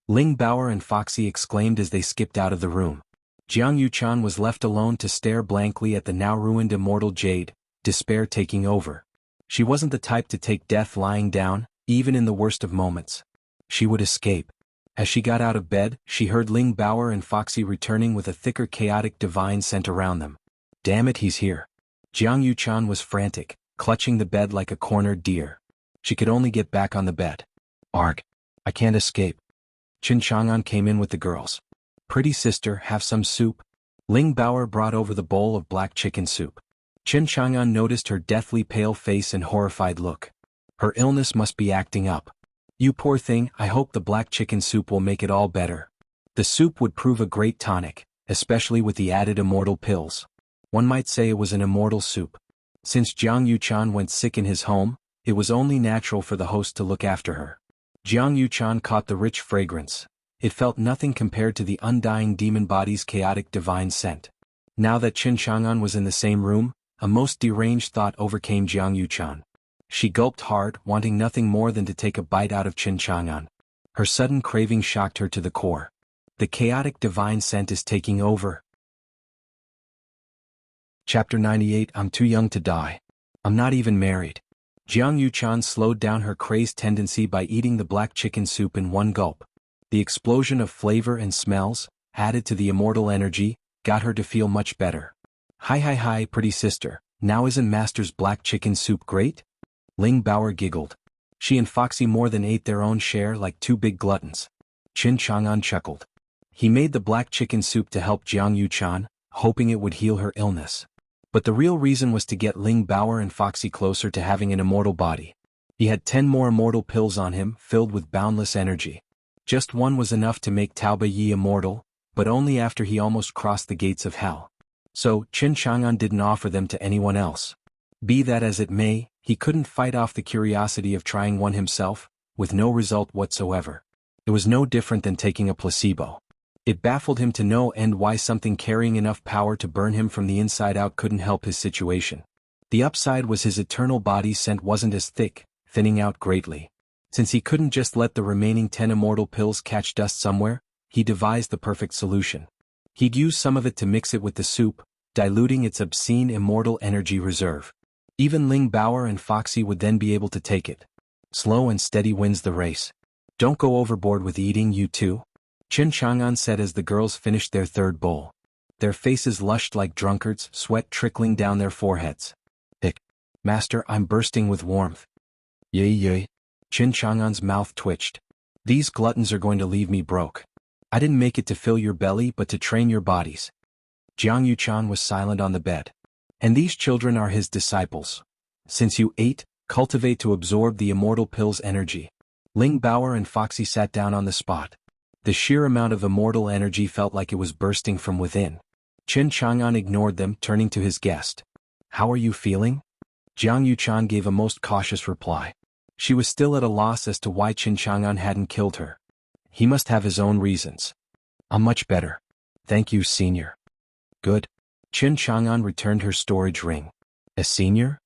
Ling Bao and Foxy exclaimed as they skipped out of the room. Jiang Yuchan was left alone to stare blankly at the now ruined immortal jade, despair taking over. She wasn't the type to take death lying down, even in the worst of moments. She would escape. As she got out of bed, she heard Ling Bao and Foxy returning with a thicker chaotic divine scent around them. Damn it, he's here. Jiang Yuchan was frantic, clutching the bed like a cornered deer. She could only get back on the bed. Arg. I can't escape. Qin Chang'an came in with the girls. Pretty sister, have some soup? Ling Bao brought over the bowl of black chicken soup. Qin Chang'an noticed her deathly pale face and horrified look. Her illness must be acting up. You poor thing, I hope the black chicken soup will make it all better. The soup would prove a great tonic, especially with the added immortal pills. One might say it was an immortal soup. Since Jiang Yuchan went sick in his home, it was only natural for the host to look after her. Jiang Yuchan caught the rich fragrance. It felt nothing compared to the undying demon body's chaotic divine scent. Now that Qin Chang'an was in the same room, a most deranged thought overcame Jiang Yuchan. She gulped hard, wanting nothing more than to take a bite out of Qin Chang'an. Her sudden craving shocked her to the core. The chaotic divine scent is taking over. Chapter 98. I'm too young to die. I'm not even married. Jiang Yuchan slowed down her crazed tendency by eating the black chicken soup in one gulp. The explosion of flavor and smells, added to the immortal energy, got her to feel much better. Hi, pretty sister, now isn't Master's black chicken soup great? Ling Bauer giggled. She and Foxy more than ate their own share like two big gluttons. Qin Chang'an chuckled. He made the black chicken soup to help Jiang Yuchan, hoping it would heal her illness. But the real reason was to get Ling Bauer and Foxy closer to having an immortal body. He had 10 more immortal pills on him, filled with boundless energy. Just one was enough to make Taoba Yi immortal, but only after he almost crossed the gates of hell. So, Qin Chang'an didn't offer them to anyone else. Be that as it may, he couldn't fight off the curiosity of trying one himself, with no result whatsoever. It was no different than taking a placebo. It baffled him to no end why something carrying enough power to burn him from the inside out couldn't help his situation. The upside was his eternal body's scent wasn't as thick, thinning out greatly. Since he couldn't just let the remaining 10 immortal pills catch dust somewhere, he devised the perfect solution. He'd use some of it to mix it with the soup, diluting its obscene immortal energy reserve. Even Ling Bauer and Foxy would then be able to take it. Slow and steady wins the race. Don't go overboard with eating, you two. Qin Chang'an said as the girls finished their third bowl. Their faces lushed like drunkards, sweat trickling down their foreheads. Ick. Master, I'm bursting with warmth. Yay. Qin Chang'an's mouth twitched. These gluttons are going to leave me broke. I didn't make it to fill your belly but to train your bodies. Jiang Yuchan was silent on the bed. And these children are his disciples. Since you ate, cultivate to absorb the immortal pill's energy. Ling Bauer and Foxy sat down on the spot. The sheer amount of immortal energy felt like it was bursting from within. Qin Chang'an ignored them, turning to his guest. How are you feeling? Jiang Yuchan gave a most cautious reply. She was still at a loss as to why Qin Chang'an hadn't killed her. He must have his own reasons. I'm much better. Thank you, senior. Good. Qin Chang'an returned her storage ring. A senior?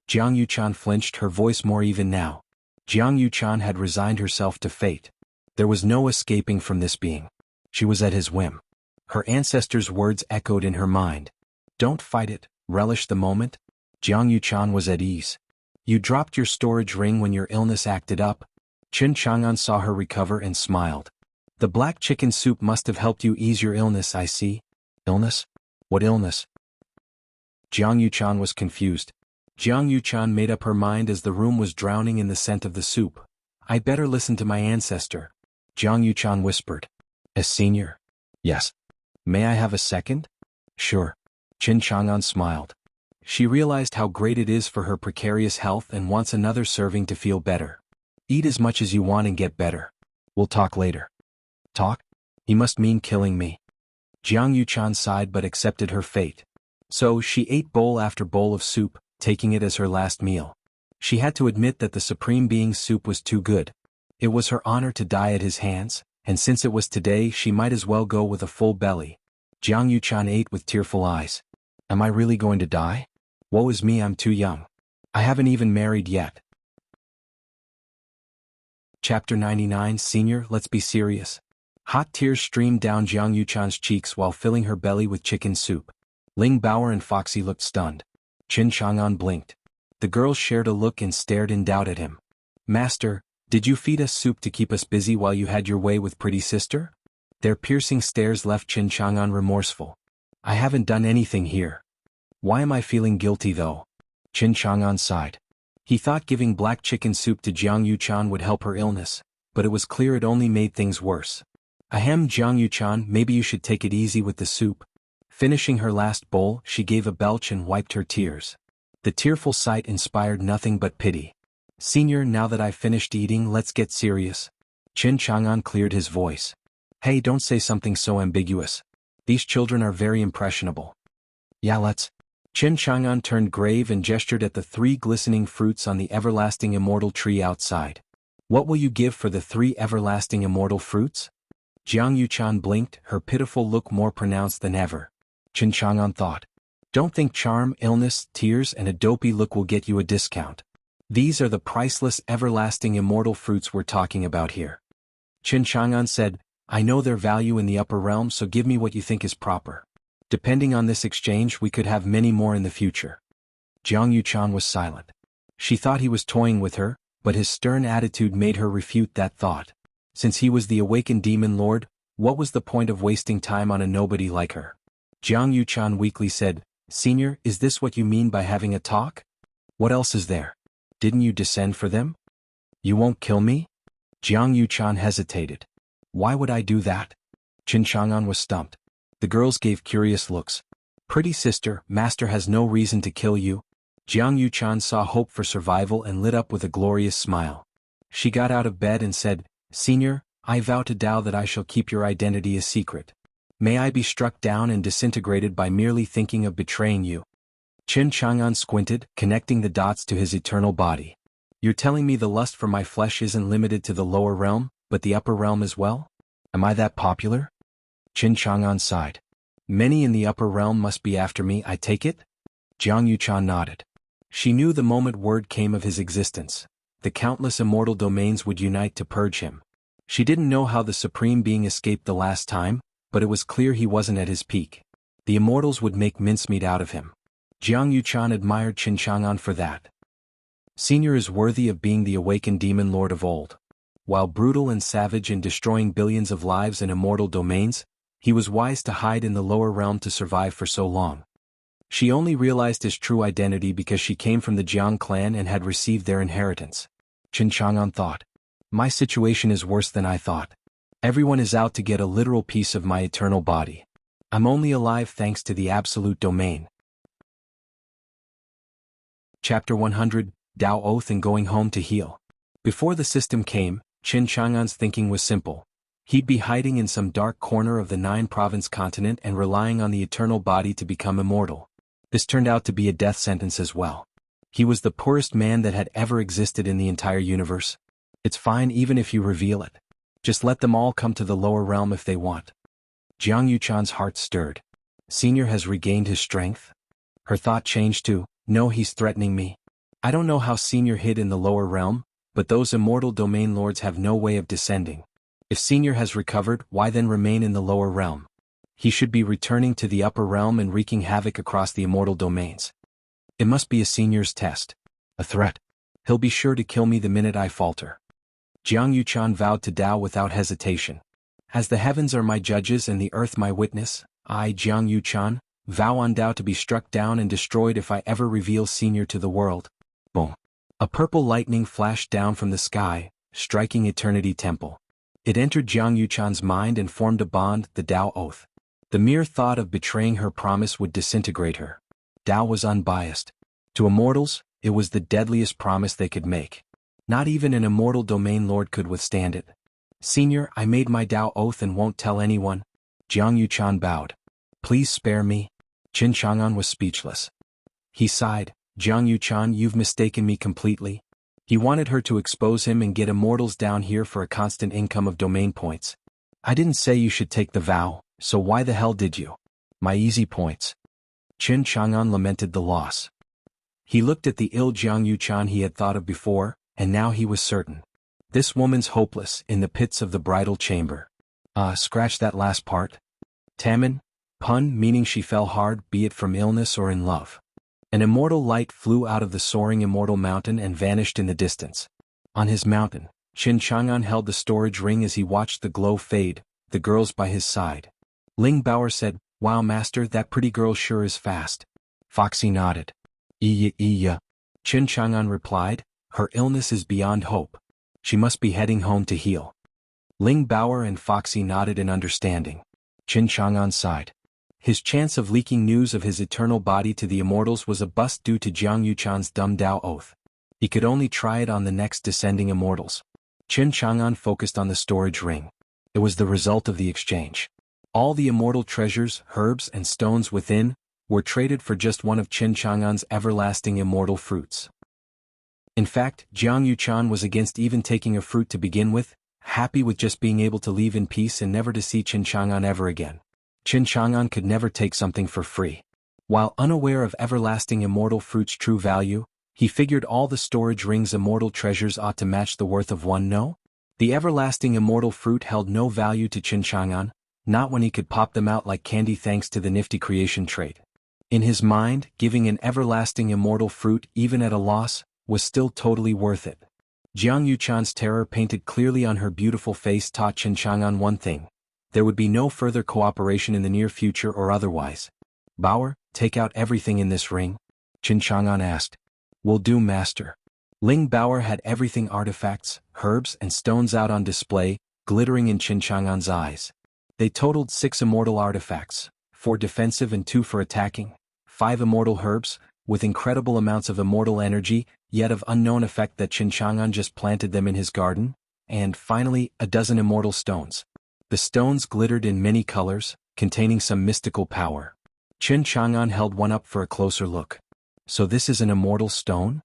Jiang Yuchan flinched, her voice more even now. Jiang Yuchan had resigned herself to fate. There was no escaping from this being. She was at his whim. Her ancestors' words echoed in her mind. Don't fight it, relish the moment. Jiang Yuchan was at ease. You dropped your storage ring when your illness acted up. Qin Chang'an saw her recover and smiled. The black chicken soup must have helped you ease your illness, I see. Illness? What illness? Jiang Yuchan was confused. Jiang Yuchan made up her mind as the room was drowning in the scent of the soup. I better listen to my ancestor. Jiang Yuchan whispered. A senior? Yes. May I have a second? Sure. Qin Chang'an smiled. She realized how great it is for her precarious health and wants another serving to feel better. Eat as much as you want and get better. We'll talk later. Talk? He must mean killing me. Jiang Yuchan sighed but accepted her fate. So she ate bowl after bowl of soup, taking it as her last meal. She had to admit that the Supreme Being's soup was too good. It was her honor to die at his hands, and since it was today she might as well go with a full belly. Jiang Yuchan ate with tearful eyes. Am I really going to die? Woe is me, I'm too young. I haven't even married yet. Chapter 99. Senior, let's be serious. Hot tears streamed down Jiang Yuchan's cheeks while filling her belly with chicken soup. Ling Bauer and Foxy looked stunned. Qin Chang'an blinked. The girls shared a look and stared in doubt at him. Master, did you feed us soup to keep us busy while you had your way with pretty sister? Their piercing stares left Qin Chang'an remorseful. I haven't done anything here. Why am I feeling guilty though? Qin Chang'an sighed. He thought giving black chicken soup to Jiang Yuchan would help her illness, but it was clear it only made things worse. Ahem, Jiang Yuchan, maybe you should take it easy with the soup. Finishing her last bowl, she gave a belch and wiped her tears. The tearful sight inspired nothing but pity. Senior, now that I've finished eating, let's get serious. Qin Chang'an cleared his voice. Hey, don't say something so ambiguous. These children are very impressionable. Yeah, let's. Qin Chang'an turned grave and gestured at the 3 glistening fruits on the everlasting immortal tree outside. What will you give for the 3 everlasting immortal fruits? Jiang Yuchan blinked, her pitiful look more pronounced than ever. Qin Chang'an thought. Don't think charm, illness, tears and a dopey look will get you a discount. These are the priceless everlasting immortal fruits we're talking about here. Qin Chang'an said, I know their value in the upper realm, so give me what you think is proper. Depending on this exchange, we could have many more in the future. Jiang Yuchan was silent. She thought he was toying with her, but his stern attitude made her refute that thought. Since he was the awakened demon lord, what was the point of wasting time on a nobody like her? Jiang Yuchan weakly said, Senior, is this what you mean by having a talk? What else is there? Didn't you descend for them? You won't kill me? Jiang Yuchan hesitated. Why would I do that? Qin Chang'an was stumped. The girls gave curious looks. Pretty sister, master has no reason to kill you. Jiang Yuchan saw hope for survival and lit up with a glorious smile. She got out of bed and said, Senior, I vow to Tao that I shall keep your identity a secret. May I be struck down and disintegrated by merely thinking of betraying you. Qin Chang'an squinted, connecting the dots to his eternal body. You're telling me the lust for my flesh isn't limited to the lower realm, but the upper realm as well? Am I that popular? Qin Chang'an sighed. Many in the upper realm must be after me, I take it? Jiang Yuchan nodded. She knew the moment word came of his existence, the countless immortal domains would unite to purge him. She didn't know how the Supreme Being escaped the last time, but it was clear he wasn't at his peak. The immortals would make mincemeat out of him. Jiang Yuchan admired Qin Chang'an for that. Senior is worthy of being the awakened demon lord of old. While brutal and savage in destroying billions of lives in immortal domains, he was wise to hide in the lower realm to survive for so long. She only realized his true identity because she came from the Jiang clan and had received their inheritance. Qin Chang'an thought. My situation is worse than I thought. Everyone is out to get a literal piece of my eternal body. I'm only alive thanks to the absolute domain. Chapter 100, Tao Oath and Going Home to Heal. Before the system came, Qin Chang'an's thinking was simple. He'd be hiding in some dark corner of the 9-province continent and relying on the eternal body to become immortal. This turned out to be a death sentence as well. He was the poorest man that had ever existed in the entire universe. It's fine even if you reveal it. Just let them all come to the lower realm if they want. Jiang Yuchan's heart stirred. Senior has regained his strength? Her thought changed to, no, he's threatening me. I don't know how Senior hid in the lower realm, but those immortal domain lords have no way of descending. If Senior has recovered, why then remain in the lower realm? He should be returning to the upper realm and wreaking havoc across the immortal domains. It must be a Senior's test. A threat. He'll be sure to kill me the minute I falter. Jiang Yuchan vowed to Tao without hesitation. As the heavens are my judges and the earth my witness, I, Jiang Yuchan, vow on Tao to be struck down and destroyed if I ever reveal Senior to the world. Boom. A purple lightning flashed down from the sky, striking Eternity Temple. It entered Jiang Yuchan's mind and formed a bond, the Tao Oath. The mere thought of betraying her promise would disintegrate her. Tao was unbiased. To immortals, it was the deadliest promise they could make. Not even an immortal domain lord could withstand it. Senior, I made my Tao Oath and won't tell anyone. Jiang Yuchan bowed. Please spare me. Qin Chang'an was speechless. He sighed. Jiang Yuchan, you've mistaken me completely. He wanted her to expose him and get immortals down here for a constant income of domain points. I didn't say you should take the vow, so why the hell did you? My easy points. Qin Chang'an lamented the loss. He looked at the ill Jiang Yuchan he had thought of before, and now he was certain. This woman's hopeless, in the pits of the bridal chamber. Scratch that last part. Tamen, pun meaning she fell hard, be it from illness or in love. An immortal light flew out of the soaring immortal mountain and vanished in the distance. On his mountain, Qin Chang'an held the storage ring as he watched the glow fade, the girls by his side. Ling Baoer said, Wow master, that pretty girl sure is fast. Foxy nodded. Iya. Qin Chang'an replied, her illness is beyond hope. She must be heading home to heal. Ling Baoer and Foxy nodded in understanding. Qin Chang'an sighed. His chance of leaking news of his eternal body to the immortals was a bust due to Jiang Yuchan's dumb Tao Oath. He could only try it on the next descending immortals. Qin Chang'an focused on the storage ring. It was the result of the exchange. All the immortal treasures, herbs and stones within, were traded for just one of Qin Chang'an's everlasting immortal fruits. In fact, Jiang Yuchan was against even taking a fruit to begin with, happy with just being able to leave in peace and never to see Qin Chang'an ever again. Qin Chang'an could never take something for free. While unaware of everlasting immortal fruit's true value, He figured all the storage ring's immortal treasures ought to match the worth of one, no? The everlasting immortal fruit held no value to Qin Chang'an, not when he could pop them out like candy thanks to the nifty creation trait. In his mind, giving an everlasting immortal fruit even at a loss, was still totally worth it. Jiang Yuchan's terror painted clearly on her beautiful face taught Qin Chang'an one thing. There would be no further cooperation in the near future or otherwise. Bauer, take out everything in this ring? Qin Chang'an asked. Will do, master. Ling Bauer had everything artifacts, herbs and stones out on display, glittering in Qin Chang'an's eyes. They totaled 6 immortal artifacts, 4 defensive and 2 for attacking, 5 immortal herbs, with incredible amounts of immortal energy, yet of unknown effect that Qin Chang'an just planted them in his garden, and finally, a dozen immortal stones. The stones glittered in many colors, containing some mystical power. Qin Chang'an held one up for a closer look. So this is an immortal stone?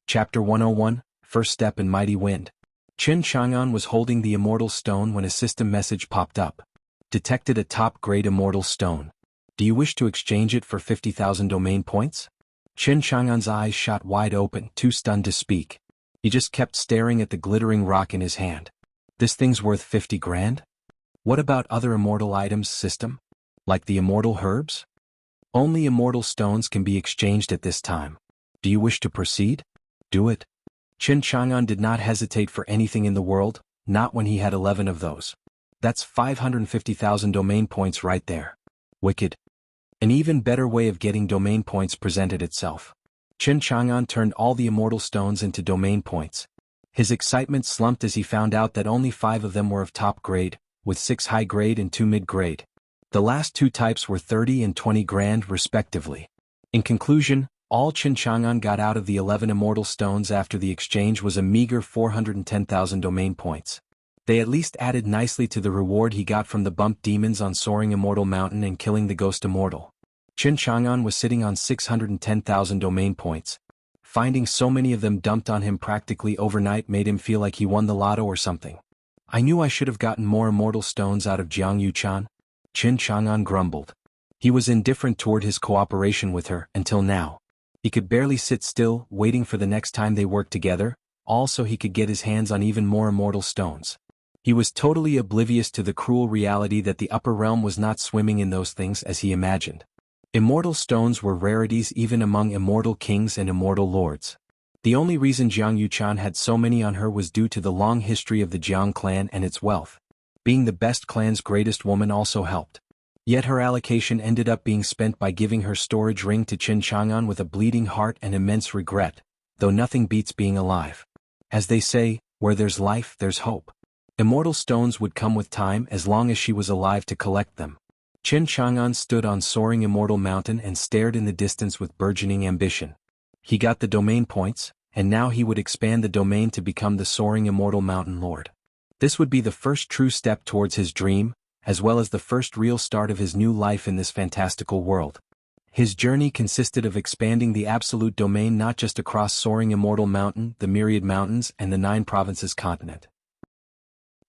Chapter 101, First Step in Mighty Wind. Qin Chang'an was holding the immortal stone when a system message popped up. Detected a top-grade immortal stone. Do you wish to exchange it for 50,000 domain points? Qin Chang'an's eyes shot wide open, too stunned to speak. He just kept staring at the glittering rock in his hand. This thing's worth 50 grand? What about other immortal items, system? Like the immortal herbs? Only immortal stones can be exchanged at this time. Do you wish to proceed? Do it. Qin Chang'an did not hesitate for anything in the world, not when he had 11 of those. That's 550,000 domain points right there. Wicked. An even better way of getting domain points presented itself. Qin Chang'an turned all the immortal stones into domain points. His excitement slumped as he found out that only 5 of them were of top grade, with 6 high grade and 2 mid grade. The last 2 types were 30 and 20 grand respectively. In conclusion, all Qin Chang'an got out of the 11 immortal stones after the exchange was a meager 410,000 domain points. They at least added nicely to the reward he got from the bumped demons on Soaring Immortal Mountain and killing the Ghost Immortal. Qin Chang'an was sitting on 610,000 domain points. Finding so many of them dumped on him practically overnight made him feel like he won the lotto or something. I knew I should have gotten more immortal stones out of Jiang Yuchan. Qin Chang'an grumbled. He was indifferent toward his cooperation with her until now. He could barely sit still, waiting for the next time they worked together, all so he could get his hands on even more immortal stones. He was totally oblivious to the cruel reality that the upper realm was not swimming in those things as he imagined. Immortal stones were rarities even among immortal kings and immortal lords. The only reason Jiang Yuchan had so many on her was due to the long history of the Jiang clan and its wealth. Being the best clan's greatest woman also helped. Yet her allocation ended up being spent by giving her storage ring to Qin Chang'an with a bleeding heart and immense regret, though nothing beats being alive. As they say, where there's life there's hope. Immortal stones would come with time as long as she was alive to collect them. Qin Chang'an stood on Soaring Immortal Mountain and stared in the distance with burgeoning ambition. He got the domain points, and now he would expand the domain to become the Soaring Immortal Mountain Lord. This would be the first true step towards his dream, as well as the first real start of his new life in this fantastical world. His journey consisted of expanding the absolute domain not just across Soaring Immortal Mountain, the myriad mountains, and the 9 provinces continent.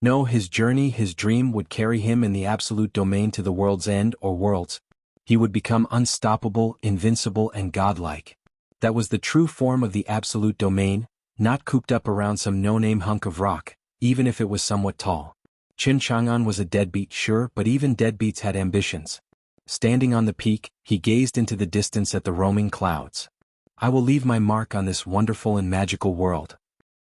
No, his dream would carry him in the absolute domain to the world's end or worlds. He would become unstoppable, invincible, and godlike. That was the true form of the absolute domain, not cooped up around some no-name hunk of rock, even if it was somewhat tall. Qin Chang'an was a deadbeat, sure, but even deadbeats had ambitions. Standing on the peak, he gazed into the distance at the roaming clouds. I will leave my mark on this wonderful and magical world.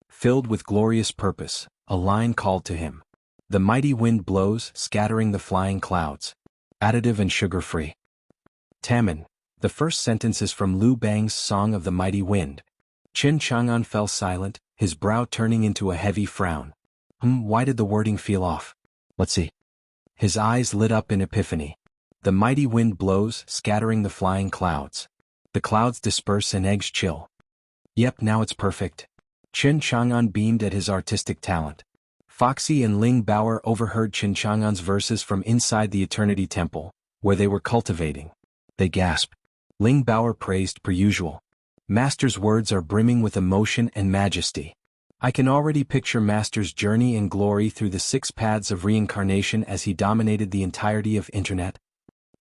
Filled with glorious purpose, a line called to him. The mighty wind blows, scattering the flying clouds. Additive and sugar-free. Tamen. The first sentence is from Liu Bang's Song of the Mighty Wind. Qin Chang'an fell silent, his brow turning into a heavy frown. Why did the wording feel off? Let's see. His eyes lit up in epiphany. The mighty wind blows, scattering the flying clouds. The clouds disperse and eggs chill. Yep, now it's perfect. Qin Chang'an beamed at his artistic talent. Foxy and Ling Bauer overheard Qin Chang'an's verses from inside the Eternity Temple, where they were cultivating. They gasped. Ling Bauer praised per usual. Master's words are brimming with emotion and majesty. I can already picture Master's journey and glory through the 6 paths of reincarnation as he dominated the entirety of Internet.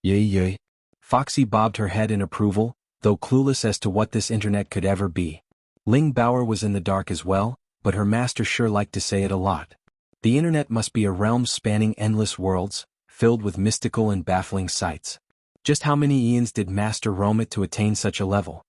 Yay yay. Foxy bobbed her head in approval, though clueless as to what this internet could ever be. Ling Bauer was in the dark as well, but her master sure liked to say it a lot. The internet must be a realm spanning endless worlds, filled with mystical and baffling sights. Just how many eons did Master roam it to attain such a level?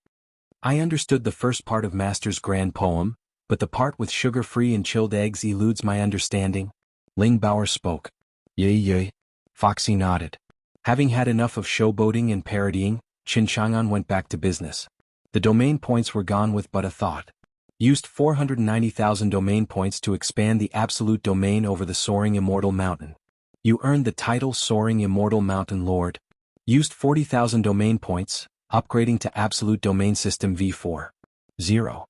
I understood the first part of Master's grand poem, but the part with sugar-free and chilled eggs eludes my understanding. Ling Bauer spoke. Yay. Foxy nodded. Having had enough of showboating and parodying, Qin Chang'an went back to business. The domain points were gone with but a thought. Used 490,000 domain points to expand the absolute domain over the Soaring Immortal Mountain. You earned the title Soaring Immortal Mountain Lord. Used 40,000 domain points, upgrading to Absolute Domain System v4. 0.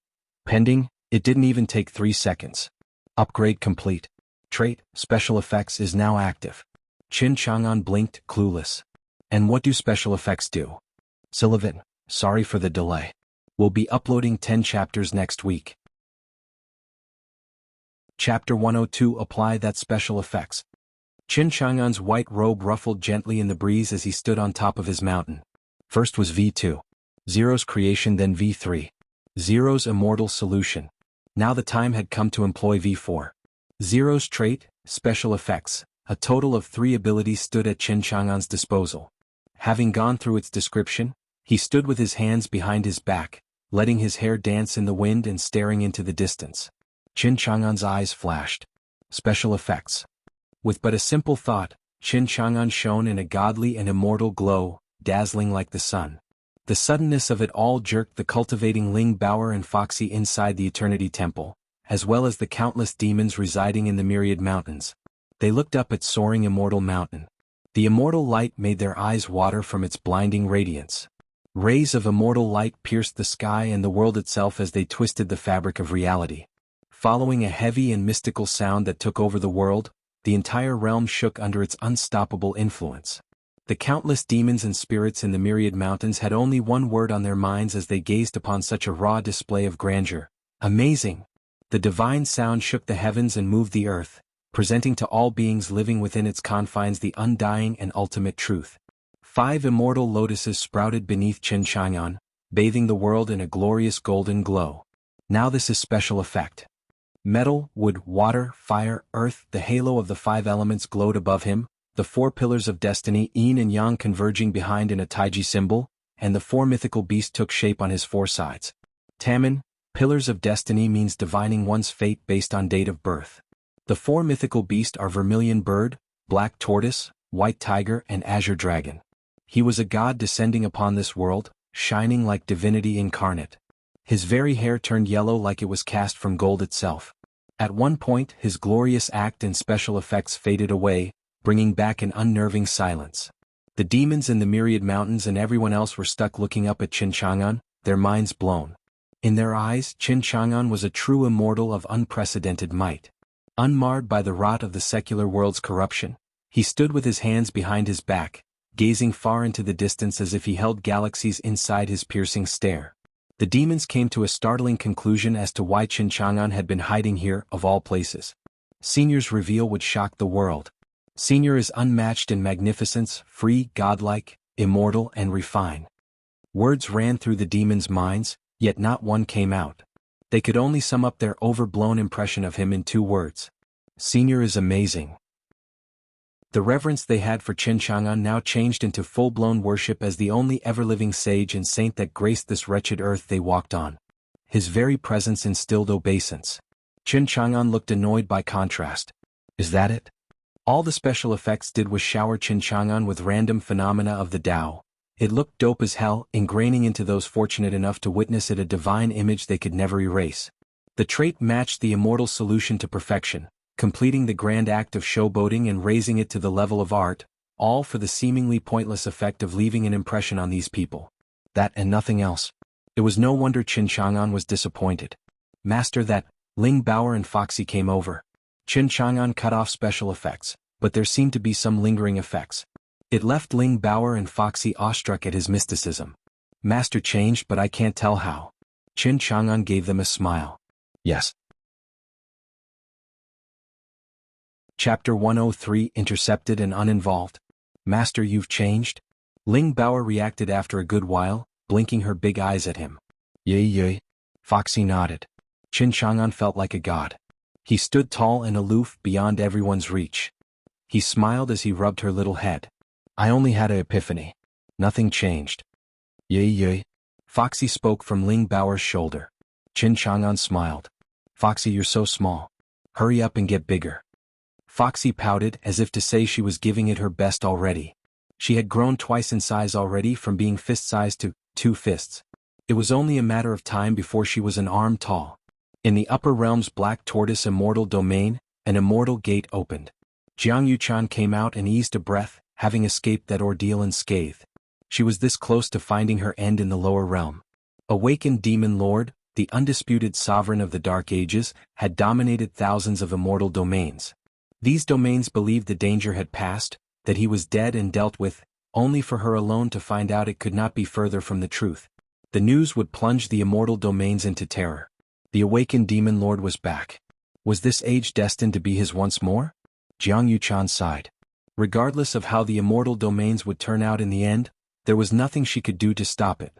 Pending, it didn't even take 3 seconds. Upgrade complete. Trait, Special Effects is now active. Qin Chang'an blinked, clueless. And what do special effects do? Sullivan, sorry for the delay. We'll be uploading 10 chapters next week. Chapter 102 Apply that special effects. Qin Chang'an's white robe ruffled gently in the breeze as he stood on top of his mountain. First was V2. Zero's creation, then V3. Zero's immortal solution. Now the time had come to employ V4. Zero's trait, Special Effects. A total of 3 abilities stood at Qin Chang'an's disposal. Having gone through its description, he stood with his hands behind his back, letting his hair dance in the wind and staring into the distance. Qin Chang'an's eyes flashed. Special Effects. With but a simple thought, Qin Chang'an shone in a godly and immortal glow, dazzling like the sun. The suddenness of it all jerked the cultivating Ling Bauer and Foxy inside the Eternity Temple, as well as the countless demons residing in the myriad mountains. They looked up at Soaring Immortal Mountain. The immortal light made their eyes water from its blinding radiance. Rays of immortal light pierced the sky and the world itself as they twisted the fabric of reality. Following a heavy and mystical sound that took over the world, the entire realm shook under its unstoppable influence. The countless demons and spirits in the myriad mountains had only one word on their minds as they gazed upon such a raw display of grandeur. Amazing! The divine sound shook the heavens and moved the earth, presenting to all beings living within its confines the undying and ultimate truth. 5 immortal lotuses sprouted beneath Qin Chang'an, bathing the world in a glorious golden glow. Now this is special effect. Metal, wood, water, fire, earth, the halo of the 5 elements glowed above him, the 4 pillars of destiny, yin and yang converging behind in a taiji symbol, and the 4 mythical beasts took shape on his 4 sides. Tamen, pillars of destiny means divining one's fate based on date of birth. The 4 mythical beasts are vermilion bird, black tortoise, white tiger and azure dragon. He was a god descending upon this world, shining like divinity incarnate. His very hair turned yellow like it was cast from gold itself. At one point his glorious act and special effects faded away, bringing back an unnerving silence. The demons in the myriad mountains and everyone else were stuck looking up at Qin Chang'an, their minds blown. In their eyes, Qin Chang'an was a true immortal of unprecedented might. Unmarred by the rot of the secular world's corruption, he stood with his hands behind his back, gazing far into the distance as if he held galaxies inside his piercing stare. The demons came to a startling conclusion as to why Qin Chang'an had been hiding here, of all places. Senior's reveal would shock the world. Senior is unmatched in magnificence, free, godlike, immortal and refined. Words ran through the demons' minds, yet not one came out. They could only sum up their overblown impression of him in 2 words. Senior is amazing. The reverence they had for Qin Chang'an now changed into full-blown worship as the only ever-living sage and saint that graced this wretched earth they walked on. His very presence instilled obeisance. Qin Chang'an looked annoyed by contrast. Is that it? All the special effects did was shower Qin Chang'an with random phenomena of the Tao. It looked dope as hell, ingraining into those fortunate enough to witness it a divine image they could never erase. The trait matched the immortal solution to perfection, completing the grand act of showboating and raising it to the level of art, all for the seemingly pointless effect of leaving an impression on these people. That and nothing else. It was no wonder Qin Chang'an was disappointed. Master, that, Ling Bauer and Foxy came over. Qin Chang'an cut off special effects, but there seemed to be some lingering effects. It left Ling Bauer and Foxy awestruck at his mysticism. Master changed, but I can't tell how. Qin Chang'an gave them a smile. Yes. Chapter 103 Intercepted and Uninvolved. Master, you've changed? Ling Bauer reacted after a good while, blinking her big eyes at him. Yay. Foxy nodded. Qin Chang'an felt like a god. He stood tall and aloof beyond everyone's reach. He smiled as he rubbed her little head. I only had an epiphany. Nothing changed. Yay. Foxy spoke from Ling Bao's shoulder. Qin Chang'an smiled. Foxy, you're so small. Hurry up and get bigger. Foxy pouted as if to say she was giving it her best already. She had grown twice in size already, from being fist-sized to 2 fists. It was only a matter of time before she was an arm tall. In the upper realm's Black Tortoise immortal domain, an immortal gate opened. Jiang Yuchan came out and eased a breath, having escaped that ordeal unscathed. She was this close to finding her end in the lower realm. Awakened Demon Lord, the undisputed sovereign of the Dark Ages, had dominated thousands of immortal domains. These domains believed the danger had passed, that he was dead and dealt with, only for her alone to find out it could not be further from the truth. The news would plunge the immortal domains into terror. The awakened Demon Lord was back. Was this age destined to be his once more? Jiang Yuchan sighed. Regardless of how the immortal domains would turn out in the end, there was nothing she could do to stop it.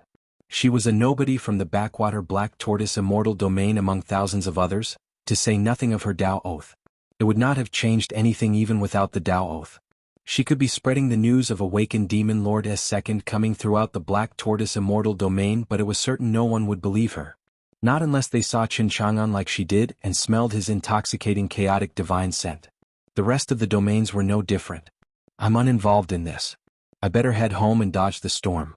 She was a nobody from the backwater Black Tortoise immortal domain among thousands of others, to say nothing of her Dao Oath. It would not have changed anything even without the Dao Oath. She could be spreading the news of awakened Demon Lord's second coming throughout the Black Tortoise immortal domain, but it was certain no one would believe her. Not unless they saw Qin Chang'an like she did and smelled his intoxicating chaotic divine scent. The rest of the domains were no different. I'm uninvolved in this. I better head home and dodge the storm.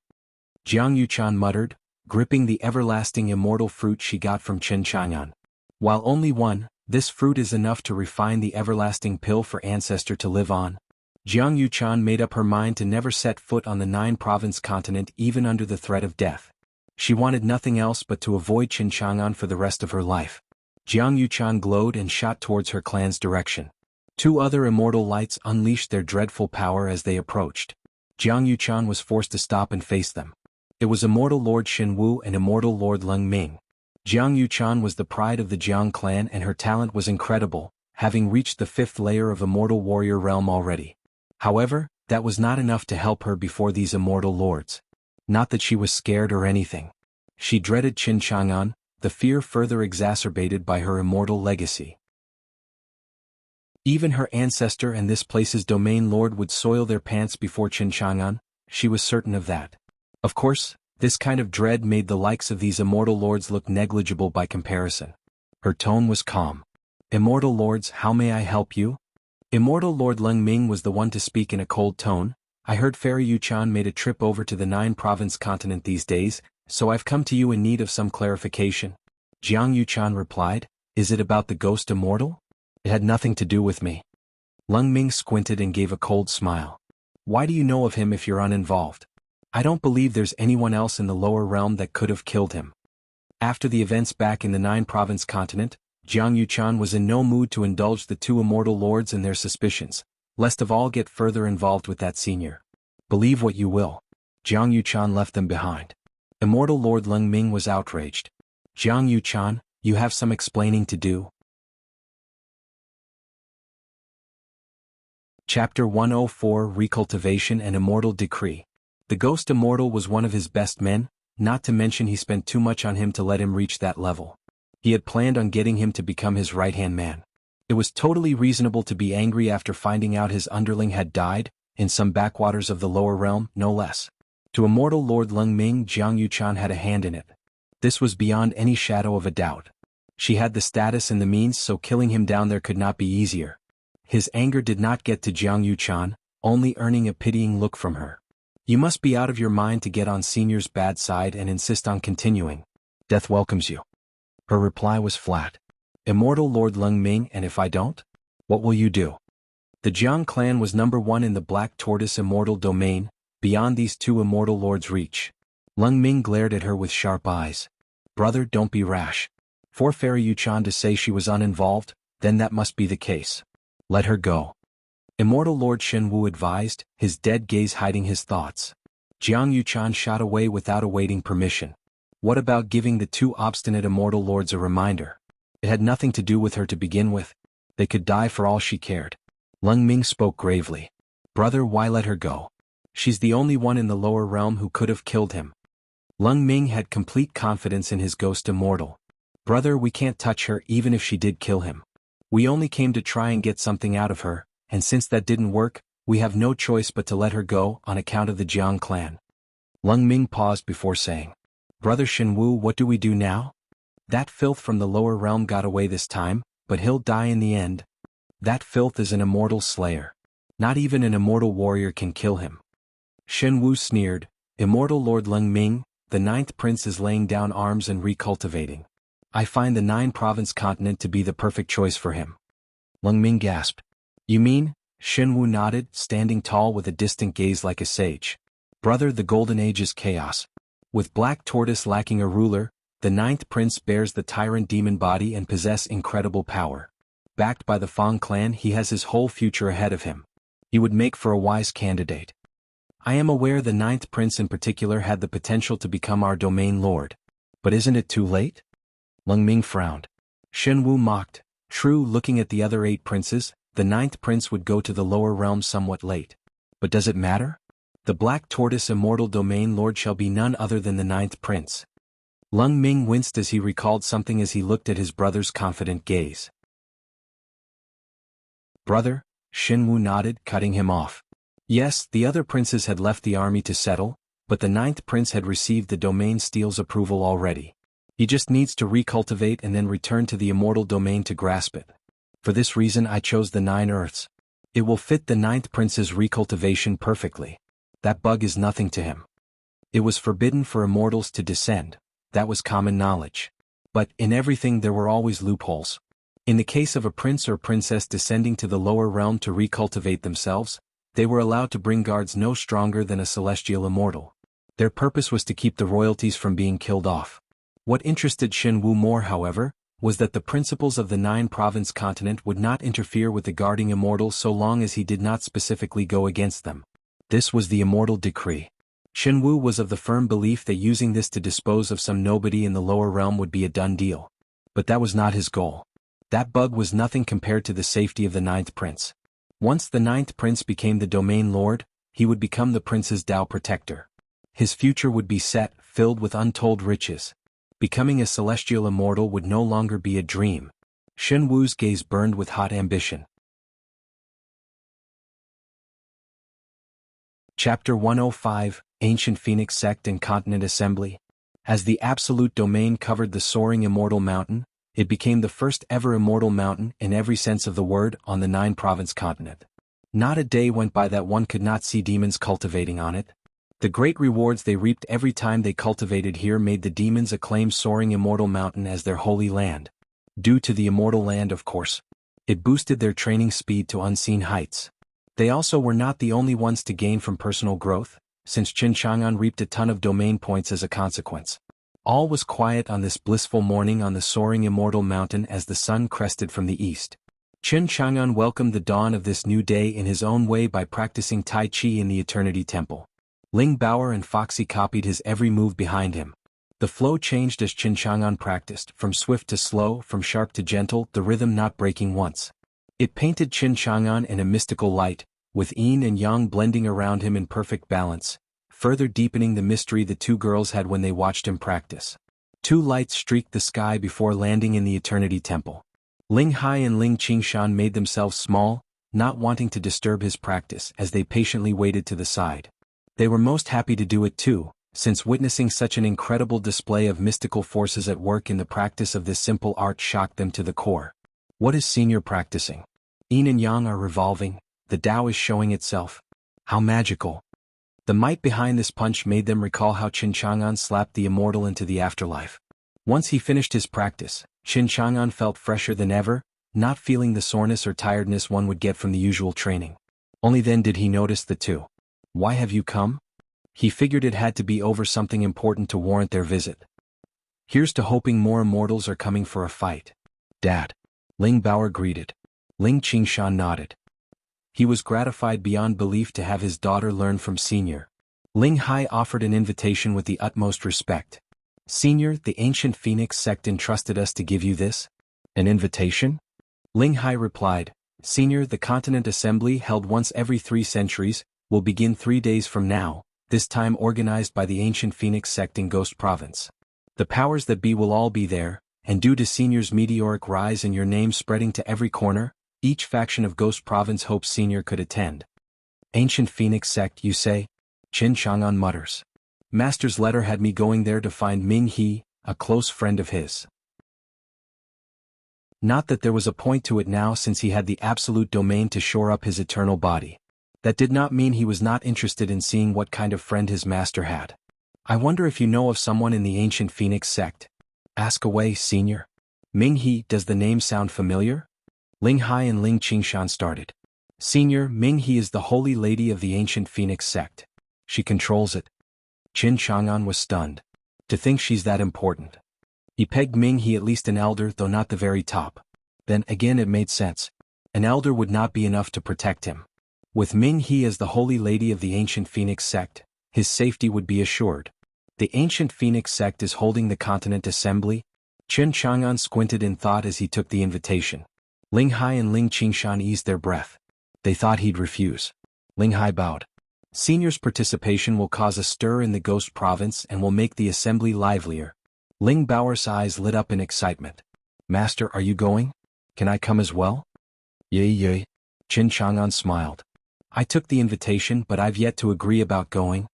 Jiang Yuchan muttered, gripping the everlasting immortal fruit she got from Qin Chang'an. While only one, this fruit is enough to refine the everlasting pill for ancestor to live on. Jiang Yuchan made up her mind to never set foot on the 9-province continent even under the threat of death. She wanted nothing else but to avoid Qin Chang'an for the rest of her life. Jiang Yuchan glowed and shot towards her clan's direction. 2 other immortal lights unleashed their dreadful power as they approached. Jiang Yuchan was forced to stop and face them. It was Immortal Lord Xin Wu and Immortal Lord Leng Ming. Jiang Yuchan was the pride of the Jiang clan and her talent was incredible, having reached the 5th layer of Immortal Warrior realm already. However, that was not enough to help her before these immortal lords. Not that she was scared or anything. She dreaded Qin Chang'an, the fear further exacerbated by her immortal legacy. Even her ancestor and this place's domain lord would soil their pants before Qin Chang'an, she was certain of that. Of course, this kind of dread made the likes of these immortal lords look negligible by comparison. Her tone was calm. Immortal lords, how may I help you? Immortal Lord Leng Ming was the one to speak in a cold tone. I heard Fairy Yuchan made a trip over to the 9-province continent these days, so I've come to you in need of some clarification. Jiang Yuchan replied, Is it about the ghost immortal? It had nothing to do with me. Leng Ming squinted and gave a cold smile. Why do you know of him if you're uninvolved? I don't believe there's anyone else in the lower realm that could have killed him. After the events back in the 9-province continent, Jiang Yuchan was in no mood to indulge the 2 immortal lords in their suspicions, lest of all get further involved with that senior. Believe what you will. Jiang Yuchan left them behind. Immortal Lord Leng Ming was outraged. Jiang Yuchan, you have some explaining to do. Chapter 104 Recultivation and Immortal Decree. The Ghost Immortal was one of his best men, not to mention he spent too much on him to let him reach that level. He had planned on getting him to become his right-hand man. It was totally reasonable to be angry after finding out his underling had died, in some backwaters of the lower realm, no less. To Immortal Lord Leng Ming, Jiang Yuchan had a hand in it. This was beyond any shadow of a doubt. She had the status and the means, so killing him down there could not be easier. His anger did not get to Jiang Yuchan, only earning a pitying look from her. You must be out of your mind to get on Senior's bad side and insist on continuing. Death welcomes you. Her reply was flat. Immortal Lord Leng Ming, and if I don't? What will you do? The Jiang clan was number 1 in the Black Tortoise immortal domain, beyond these 2 immortal lords' reach. Leng Ming glared at her with sharp eyes. Brother, don't be rash. For Fairy Yuchan to say she was uninvolved, then that must be the case. Let her go. Immortal Lord Xin Wu advised, his dead gaze hiding his thoughts. Jiang Yuchan shot away without awaiting permission. What about giving the 2 obstinate immortal lords a reminder? It had nothing to do with her to begin with. They could die for all she cared. Leng Ming spoke gravely. Brother, why let her go? She's the only one in the lower realm who could have killed him. Lung Ming had complete confidence in his ghost immortal. Brother, we can't touch her even if she did kill him. We only came to try and get something out of her, and since that didn't work, we have no choice but to let her go on account of the Jiang clan. Lung Ming paused before saying, Brother Shenwu, what do we do now? That filth from the lower realm got away this time, but he'll die in the end. That filth is an immortal slayer. Not even an immortal warrior can kill him. Shenwu sneered, Immortal Lord Lung Ming, the 9th prince is laying down arms and recultivating. I find the 9-province continent to be the perfect choice for him. Lung Ming gasped. You mean? Shenwu nodded, standing tall with a distant gaze like a sage. Brother, the Golden Age is chaos. With Black Tortoise lacking a ruler, the 9th prince bears the tyrant demon body and possess incredible power. Backed by the Fang clan, he has his whole future ahead of him. He would make for a wise candidate. I am aware the 9th prince in particular had the potential to become our domain lord. But isn't it too late? Lung Ming frowned. Shenwu mocked. True, looking at the other 8 princes, the 9th prince would go to the lower realm somewhat late. But does it matter? The Black Tortoise immortal domain lord shall be none other than the 9th prince. Lung Ming winced as he recalled something as he looked at his brother's confident gaze. Brother? Shenwu nodded, cutting him off. Yes, the other princes had left the army to settle, but the 9th prince had received the domain steel's approval already. He just needs to recultivate and then return to the immortal domain to grasp it. For this reason I chose the 9 Earths. It will fit the 9th prince's recultivation perfectly. That bug is nothing to him. It was forbidden for immortals to descend. That was common knowledge. But in everything there were always loopholes. In the case of a prince or princess descending to the lower realm to recultivate themselves, they were allowed to bring guards no stronger than a celestial immortal. Their purpose was to keep the royalties from being killed off. What interested Shenwu more, however, was that the principles of the 9-province continent would not interfere with the guarding immortals so long as he did not specifically go against them. This was the immortal decree. Shenwu was of the firm belief that using this to dispose of some nobody in the lower realm would be a done deal. But that was not his goal. That bug was nothing compared to the safety of the 9th prince. Once the 9th prince became the domain lord, he would become the prince's Dao protector. His future would be set, filled with untold riches. Becoming a celestial immortal would no longer be a dream. Shenwu's gaze burned with hot ambition. Chapter 105, Ancient Phoenix Sect and Continent Assembly. As the absolute domain covered the soaring immortal mountain, it became the first ever immortal mountain in every sense of the word on the 9-province continent. Not a day went by that one could not see demons cultivating on it. The great rewards they reaped every time they cultivated here made the demons acclaim soaring immortal mountain as their holy land. Due to the immortal land, of course. It boosted their training speed to unseen heights. They also were not the only ones to gain from personal growth, since Qin Chang'an reaped a ton of domain points as a consequence. All was quiet on this blissful morning on the soaring immortal mountain as the sun crested from the east. Qin Chang'an welcomed the dawn of this new day in his own way by practicing Tai Chi in the Eternity Temple. Ling Bauer and Foxy copied his every move behind him. The flow changed as Qin Chang'an practiced, from swift to slow, from sharp to gentle, the rhythm not breaking once. It painted Qin Chang'an in a mystical light, with yin and yang blending around him in perfect balance, further deepening the mystery the two girls had when they watched him practice. 2 lights streaked the sky before landing in the Eternity Temple. Ling Hai and Ling Qingshan made themselves small, not wanting to disturb his practice as they patiently waited to the side. They were most happy to do it too, since witnessing such an incredible display of mystical forces at work in the practice of this simple art shocked them to the core. What is Senior practicing? Yin and Yang are revolving, the Tao is showing itself. How magical. The might behind this punch made them recall how Qin Chang'an slapped the immortal into the afterlife. Once he finished his practice, Qin Chang'an felt fresher than ever, not feeling the soreness or tiredness one would get from the usual training. Only then did he notice the two. Why have you come? He figured it had to be over something important to warrant their visit. Here's to hoping more immortals are coming for a fight. Dad. Ling Bauer greeted. Ling Qingshan nodded. He was gratified beyond belief to have his daughter learn from Senior. Ling Hai offered an invitation with the utmost respect. Senior, the ancient Phoenix sect entrusted us to give you this. An invitation? Ling Hai replied, Senior, the Continent Assembly held once every 3 centuries, will begin 3 days from now, this time organized by the ancient Phoenix sect in Ghost Province. The powers that be will all be there, and due to Senior's meteoric rise and your name spreading to every corner, each faction of Ghost Province hopes Senior could attend. Ancient Phoenix sect, you say? Qin Chang'an mutters. Master's letter had me going there to find Ming He, a close friend of his. Not that there was a point to it now since he had the absolute domain to shore up his eternal body. That did not mean he was not interested in seeing what kind of friend his master had. I wonder if you know of someone in the ancient Phoenix sect. Ask away, Senior. Ming He, does the name sound familiar? Ling Hai and Ling Qingshan started. Senior, Ming He is the holy lady of the ancient Phoenix sect. She controls it. Qin Chang'an was stunned. To think she's that important. He pegged Ming He at least an elder, though not the very top. Then again it made sense. An elder would not be enough to protect him. With Ming He as the holy lady of the ancient Phoenix sect, his safety would be assured. The ancient Phoenix sect is holding the continent assembly? Qin Chang'an squinted in thought as he took the invitation. Ling Hai and Ling Qingshan eased their breath. They thought he'd refuse. Ling Hai bowed. Senior's participation will cause a stir in the Ghost Province and will make the assembly livelier. Ling Bao's eyes lit up in excitement. Master, are you going? Can I come as well? Yay. Qin Chang'an smiled. I took the invitation, but I've yet to agree about going.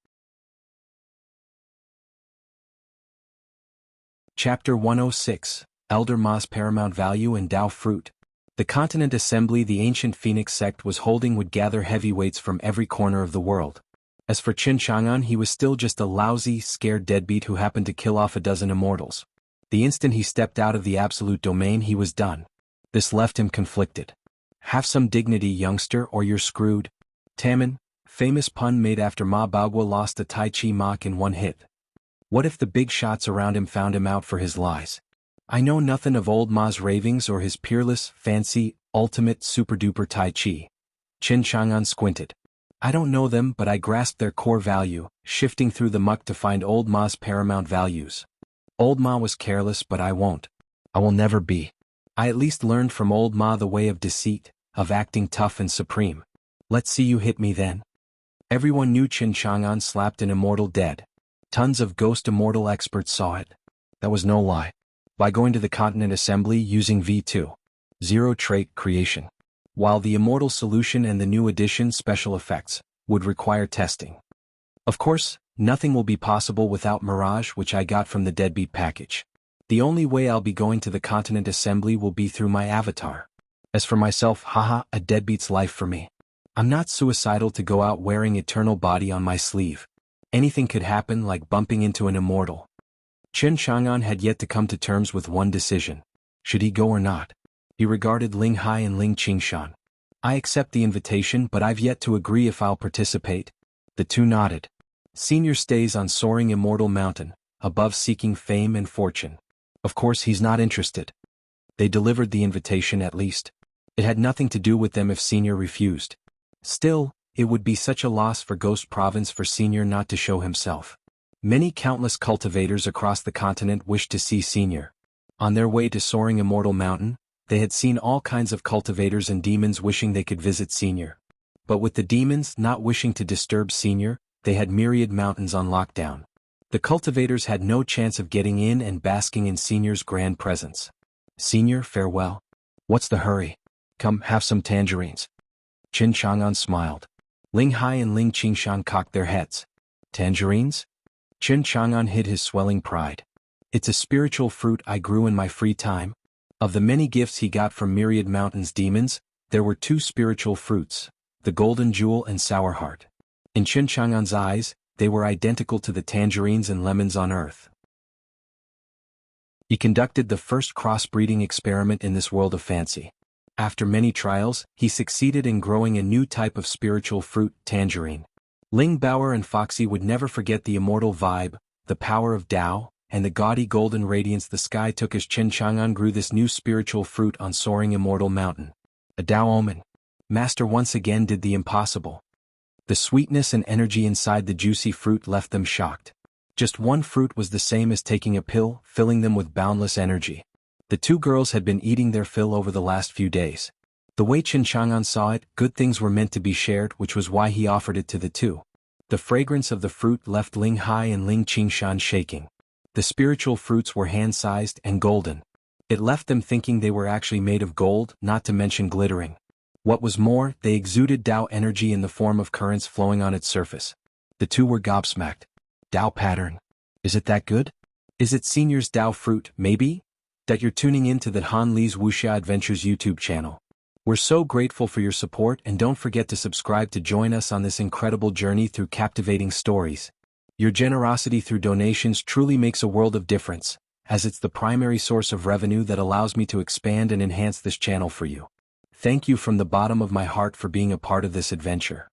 Chapter 106, Elder Ma's Paramount Value and Tao Fruit. The continent assembly the ancient Phoenix sect was holding would gather heavyweights from every corner of the world. As for Qin Chang'an, he was still just a lousy, scared deadbeat who happened to kill off a dozen immortals. The instant he stepped out of the absolute domain, he was done. This left him conflicted. Have some dignity, youngster, or you're screwed. Taman, famous pun made after Ma Baogua lost a Tai Chi Mach in one hit. What if the big shots around him found him out for his lies? I know nothing of old Ma's ravings or his peerless, fancy, ultimate super-duper Tai Chi. Qin Chang'an squinted. I don't know them, but I grasp their core value, shifting through the muck to find old Ma's paramount values. Old Ma was careless, but I won't. I will never be. I at least learned from old Ma the way of deceit, of acting tough and supreme. Let's see you hit me then. Everyone knew Qin Chang'an slapped an immortal dead. Tons of ghost immortal experts saw it. That was no lie. By going to the continent assembly using V2. Zero trait creation. While the immortal solution and the new edition special effects would require testing. Of course, nothing will be possible without Mirage, which I got from the Deadbeat package. The only way I'll be going to the continent assembly will be through my avatar. As for myself, haha, a deadbeat's life for me. I'm not suicidal to go out wearing eternal body on my sleeve. Anything could happen, like bumping into an immortal. Qin Chang'an had yet to come to terms with one decision. Should he go or not? He regarded Ling Hai and Ling Qingshan. I accept the invitation, but I've yet to agree if I'll participate. The two nodded. Senior stays on soaring immortal mountain, above seeking fame and fortune. Of course he's not interested. They delivered the invitation at least. It had nothing to do with them if Senior refused. Still, it would be such a loss for Ghost Province for Senior not to show himself. Many countless cultivators across the continent wished to see Senior. On their way to soaring immortal mountain, they had seen all kinds of cultivators and demons wishing they could visit Senior. But with the demons not wishing to disturb Senior, they had myriad mountains on lockdown. The cultivators had no chance of getting in and basking in Senior's grand presence. Senior, farewell. What's the hurry? Come, have some tangerines. Qin Chang'an smiled. Ling Hai and Ling Qingshan cocked their heads. Tangerines? Qin Chang'an hid his swelling pride. It's a spiritual fruit I grew in my free time. Of the many gifts he got from myriad mountains demons, there were two spiritual fruits, the golden jewel and sour heart. In Qin Chang'an's eyes, they were identical to the tangerines and lemons on earth. He conducted the first crossbreeding experiment in this world of fancy. After many trials, he succeeded in growing a new type of spiritual fruit, tangerine. Ling Bao and Foxy would never forget the immortal vibe, the power of Tao, and the gaudy golden radiance the sky took as Qin Chang'an grew this new spiritual fruit on soaring immortal mountain. A Tao omen. Master once again did the impossible. The sweetness and energy inside the juicy fruit left them shocked. Just one fruit was the same as taking a pill, filling them with boundless energy. The two girls had been eating their fill over the last few days. The way Qin Chang'an saw it, good things were meant to be shared, which was why he offered it to the two. The fragrance of the fruit left Ling Hai and Ling Qingshan shaking. The spiritual fruits were hand-sized and golden. It left them thinking they were actually made of gold, not to mention glittering. What was more, they exuded Tao energy in the form of currents flowing on its surface. The two were gobsmacked. Tao pattern. Is it that good? Is it Senior's Tao fruit, maybe? That you're tuning in to the Han Li's Wuxia Adventures YouTube channel. We're so grateful for your support, and don't forget to subscribe to join us on this incredible journey through captivating stories. Your generosity through donations truly makes a world of difference, as it's the primary source of revenue that allows me to expand and enhance this channel for you. Thank you from the bottom of my heart for being a part of this adventure.